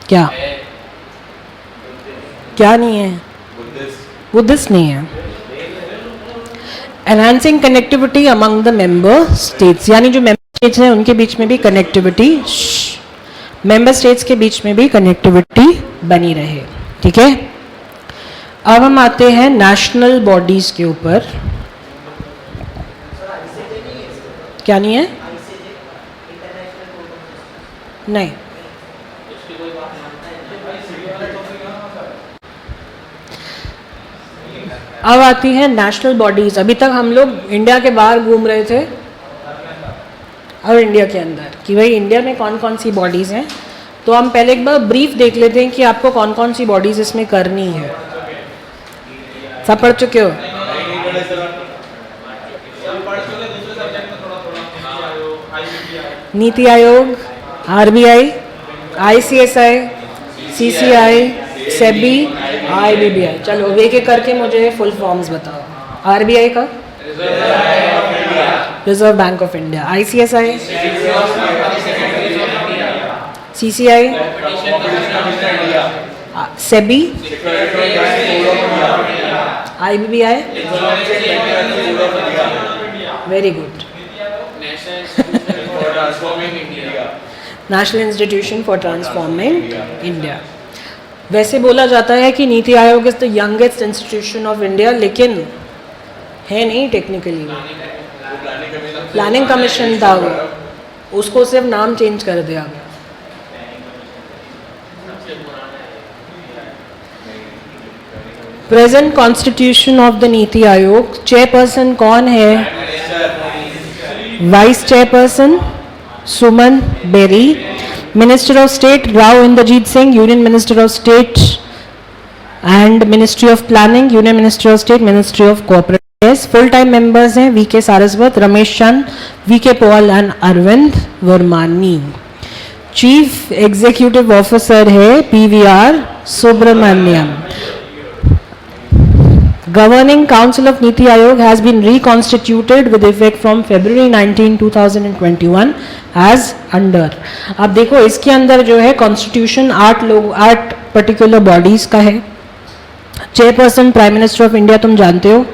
क्या क्या नहीं है? बुद्धिस्ट नहीं है। Enhancing connectivity among the member states, यानी जो मेंबर स्टेट्स हैं उनके बीच में भी कनेक्टिविटी, मेंबर स्टेट्स के बीच में भी कनेक्टिविटी बनी रहे। ठीक है, अब हम आते हैं नेशनल बॉडीज के ऊपर। क्या नहीं है? नहीं, अब आती है नेशनल बॉडीज। अभी तक हम लोग इंडिया के बाहर घूम रहे थे, अब इंडिया के अंदर कि भाई इंडिया में कौन कौन सी बॉडीज हैं। तो हम पहले एक बार ब्रीफ देख लेते हैं कि आपको कौन कौन सी बॉडीज इसमें करनी है। सब पढ़ चुके हो? NITI Aayog, RBI, ICSI, CCI, SEBI, IBBI. चलो एक एक करके मुझे फुल फॉर्म्स बताओ। आरबीआई का reserve bank of India, ICSI, CCI, SEBI, IBBI. Very good. National institution for transforming India. वैसे बोला जाता है कि NITI Aayog is the youngest institution of India, लेकिन है नहीं टेक्निकली। प्लानिंग कमीशन था वो, उसको सिर्फ नाम चेंज कर दिया गया। Present constitution of the NITI आयोग, चेयरपर्सन कौन है? Vice chairperson Suman Bery, minister of state Rao Inderjit Singh, union minister of state and ministry of planning, union minister of state, ministry of cooperative. Full time members हैं V K Saraswat, Ramesh Chand, V K Paul and Arvind Virmani. Chief executive officer है PVR Subrahmanyam. Governing Council of Niti Aayog has been reconstituted with effect from February 19, 2021 as under। अब देखो इसके अंदर जो है constitution 8 particular bodies का है। Chairperson prime minister of India तुम जानते हो,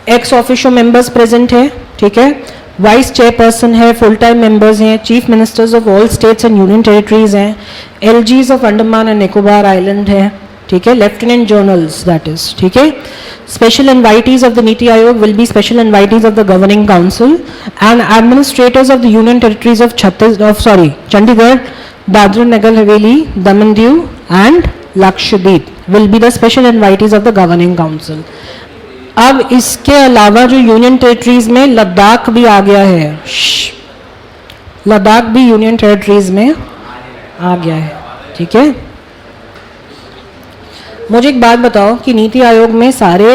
एक्स ऑफिशियो मेंबर्स प्रेजेंट है, ठीक है। वाइस चेयरपर्सन है, फुल टाइम मेंबर्स हैं, chief ministers of all states and union territories हैं, LGs of Andaman and Nicobar island है, ठीक है। लेफ्टिनेंट जनरल्स दैट इज, ठीक है। Special invitees of the NITI Aayog will be special invitees of the governing council and administrators of the union territories of Chandigarh, Dadra Nagar Haveli, Daman Diu and Lakshadweep will be the special invitees of the governing council. अब इसके अलावा जो union territories में लद्दाख भी आ गया है, लद्दाख भी union territories में आ गया है, ठीक है। मुझे एक बात बताओ कि नीति आयोग में सारे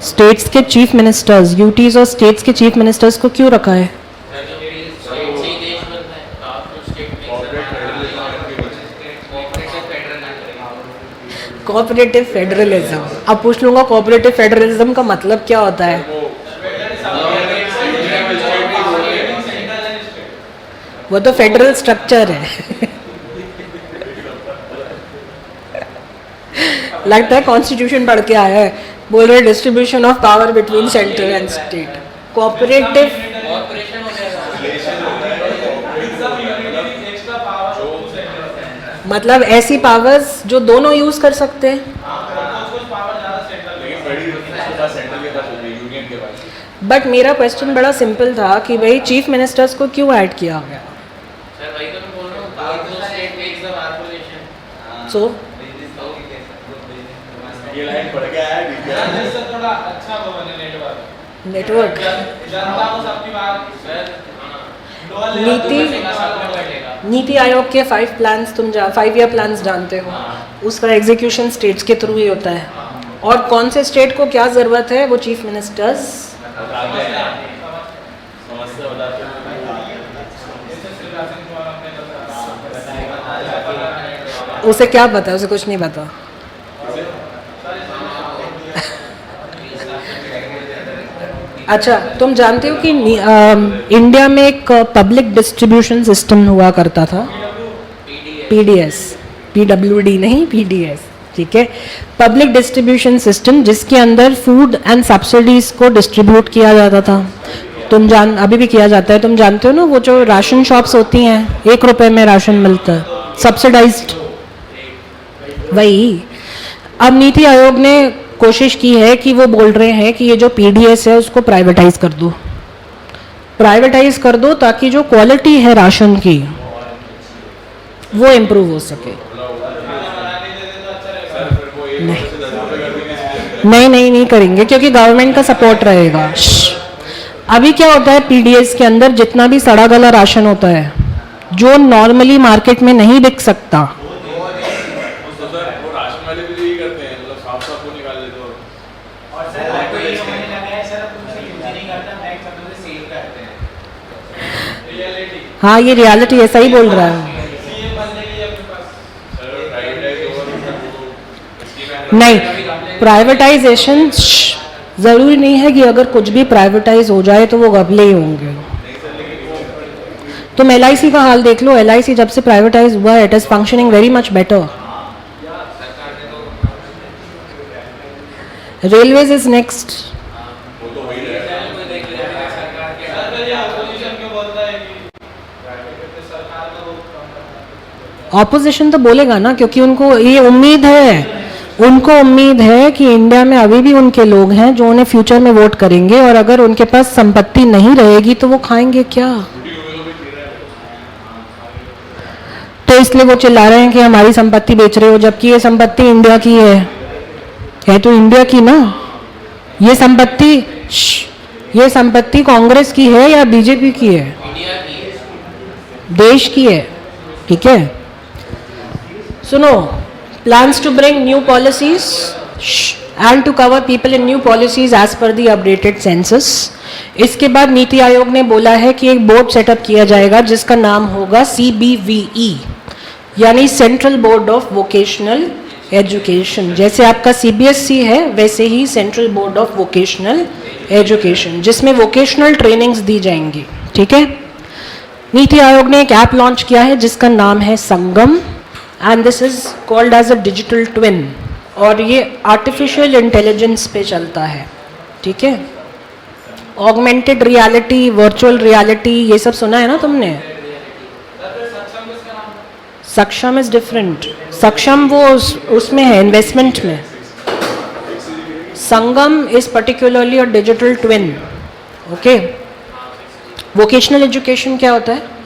स्टेट्स के चीफ मिनिस्टर्स, यूटीज और स्टेट्स के चीफ मिनिस्टर्स को क्यों रखा है? Cooperative federalism. अब पूछ लूंगा कोऑपरेटिव फेडरलिज्म का मतलब क्या होता है? वो तो फेडरल स्ट्रक्चर है। लगता है कॉन्स्टिट्यूशन पढ़ के आया है, बोल रहे distribution of power between central and state. Cooperative मतलब ऐसी पावर्स जो दोनों यूज कर सकते हैं। बट मेरा क्वेश्चन बड़ा सिंपल था कि भाई चीफ मिनिस्टर्स को क्यों ऐड किया गया? सो नेटवर्क नीति आयोग के 5 प्लान्स तुम 5 ईयर प्लान्स जानते हो, उसका एग्जीक्यूशन स्टेट्स के थ्रू ही होता है। और कौन से स्टेट को क्या जरूरत है वो चीफ मिनिस्टर्स उसे क्या पता है? उसे कुछ नहीं पता। अच्छा, तुम जानते हो कि इंडिया में एक पब्लिक डिस्ट्रीब्यूशन सिस्टम हुआ करता था, पीडीएस, पीडब्ल्यूडी नहीं, पीडीएस, ठीक है। पब्लिक डिस्ट्रीब्यूशन सिस्टम जिसके अंदर फूड एंड सब्सिडीज को डिस्ट्रीब्यूट किया जाता था, अभी भी किया जाता है, तुम जानते हो ना, वो जो राशन शॉप्स होती हैं 1 रुपए में राशन मिलता है, सब्सिडाइज्ड, वही। अब नीति आयोग ने कोशिश की है कि वो बोल रहे हैं कि ये जो पीडीएस है उसको प्राइवेटाइज कर दो, प्राइवेटाइज कर दो ताकि जो क्वालिटी है राशन की वो इम्प्रूव हो सके। नहीं करेंगे क्योंकि गवर्नमेंट का सपोर्ट रहेगा। अभी क्या होता है, पीडीएस के अंदर जितना भी सड़ा गला राशन होता है जो नॉर्मली मार्केट में नहीं बिक सकता, हाँ ये रियलिटी ऐसा ही बोल रहा है। नहीं, प्राइवेटाइजेशन जरूरी नहीं है कि अगर कुछ भी प्राइवेटाइज हो जाए तो वो घपले ही होंगे। तुम एलआईसी का हाल देख लो, एलआईसी जब से प्राइवेटाइज हुआ है it is functioning very much better. Railways is next. Opposition तो बोलेगा ना, क्योंकि उनको ये उम्मीद है कि इंडिया में अभी भी उनके लोग हैं जो उन्हें फ्यूचर में वोट करेंगे, और अगर उनके पास संपत्ति नहीं रहेगी तो वो खाएंगे क्या। तो इसलिए वो चिल्ला रहे हैं कि हमारी संपत्ति बेच रहे हो, जबकि ये संपत्ति इंडिया की है तो इंडिया की ना। ये संपत्ति कांग्रेस की है या बीजेपी की है? देश की है, ठीक है। सुनो, plans to bring new policies and to cover people in new policies as per the updated census। इसके बाद नीति आयोग ने बोला है कि एक बोर्ड सेटअप किया जाएगा जिसका नाम होगा CBVE, यानी central board of vocational education. जैसे आपका CBSE है वैसे ही central board of vocational education, जिसमें वोकेशनल ट्रेनिंग्स दी जाएंगी, ठीक है। नीति आयोग ने एक ऐप लॉन्च किया है जिसका नाम है Sangam, and this is called as a digital twin, और ये आर्टिफिशियल इंटेलिजेंस पे चलता है, ठीक है। ऑगमेंटेड रियलिटी, वर्चुअल रियलिटी, ये सब सुना है ना तुमने। सक्षम इज डिफरेंट, सक्षम वो उसमें है इन्वेस्टमेंट में, Sangam is particularly a digital twin, okay. Vocational education क्या होता है?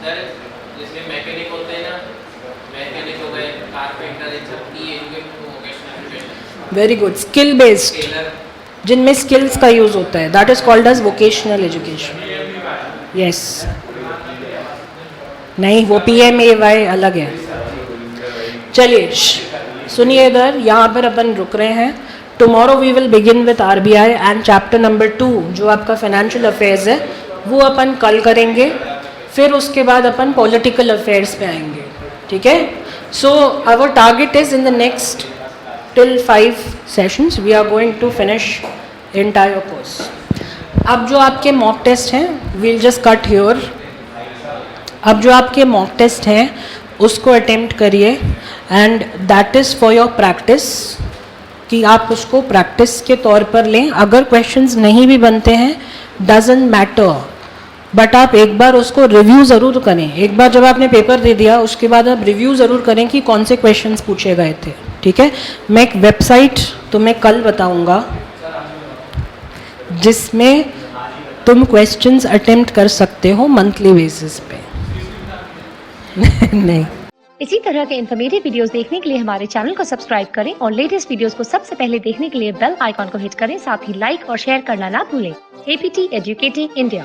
वेरी गुड, स्किल बेस्ड, जिनमें स्किल्स का यूज होता है, that is called as vocational education. Yes, नहीं वो PMAY अलग है। चलिए सुनिए, इधर यहाँ पर अपन रुक रहे हैं। Tomorrow we will begin with RBI and chapter number 2 जो आपका फाइनेंशियल अफेयर्स है वो अपन कल करेंगे, फिर उसके बाद अपन पॉलिटिकल अफेयर्स पे आएंगे, ठीक है। So our target is in the next till 5 sessions we are going to finish entire course। अब जो आपके मॉक टेस्ट हैं we'll just cut here। अब जो आपके मॉक टेस्ट हैं उसको अटेम्प्ट करिए, and that is for your practice, कि आप उसको प्रैक्टिस के तौर पर लें। अगर क्वेश्चंस नहीं भी बनते हैं डजेंट मैटर, बट आप एक बार उसको रिव्यू ज़रूर करें। एक बार जब आपने पेपर दे दिया उसके बाद आप रिव्यू ज़रूर करें कि कौन से क्वेश्चंस पूछे गए थे, ठीक है। मैं एक वेबसाइट तुम्हें कल बताऊंगा जिसमें तुम क्वेश्चंस अटेम्प्ट कर सकते हो मंथली बेसिस पे। नहीं, इसी तरह के इन्फॉर्मेटिव वीडियोस देखने के लिए हमारे चैनल को सब्सक्राइब करें और लेटेस्ट वीडियोस को सबसे पहले देखने के लिए बेल आइकॉन को हिट करें। साथ ही लाइक और शेयर करना ना भूलें। APT educating India.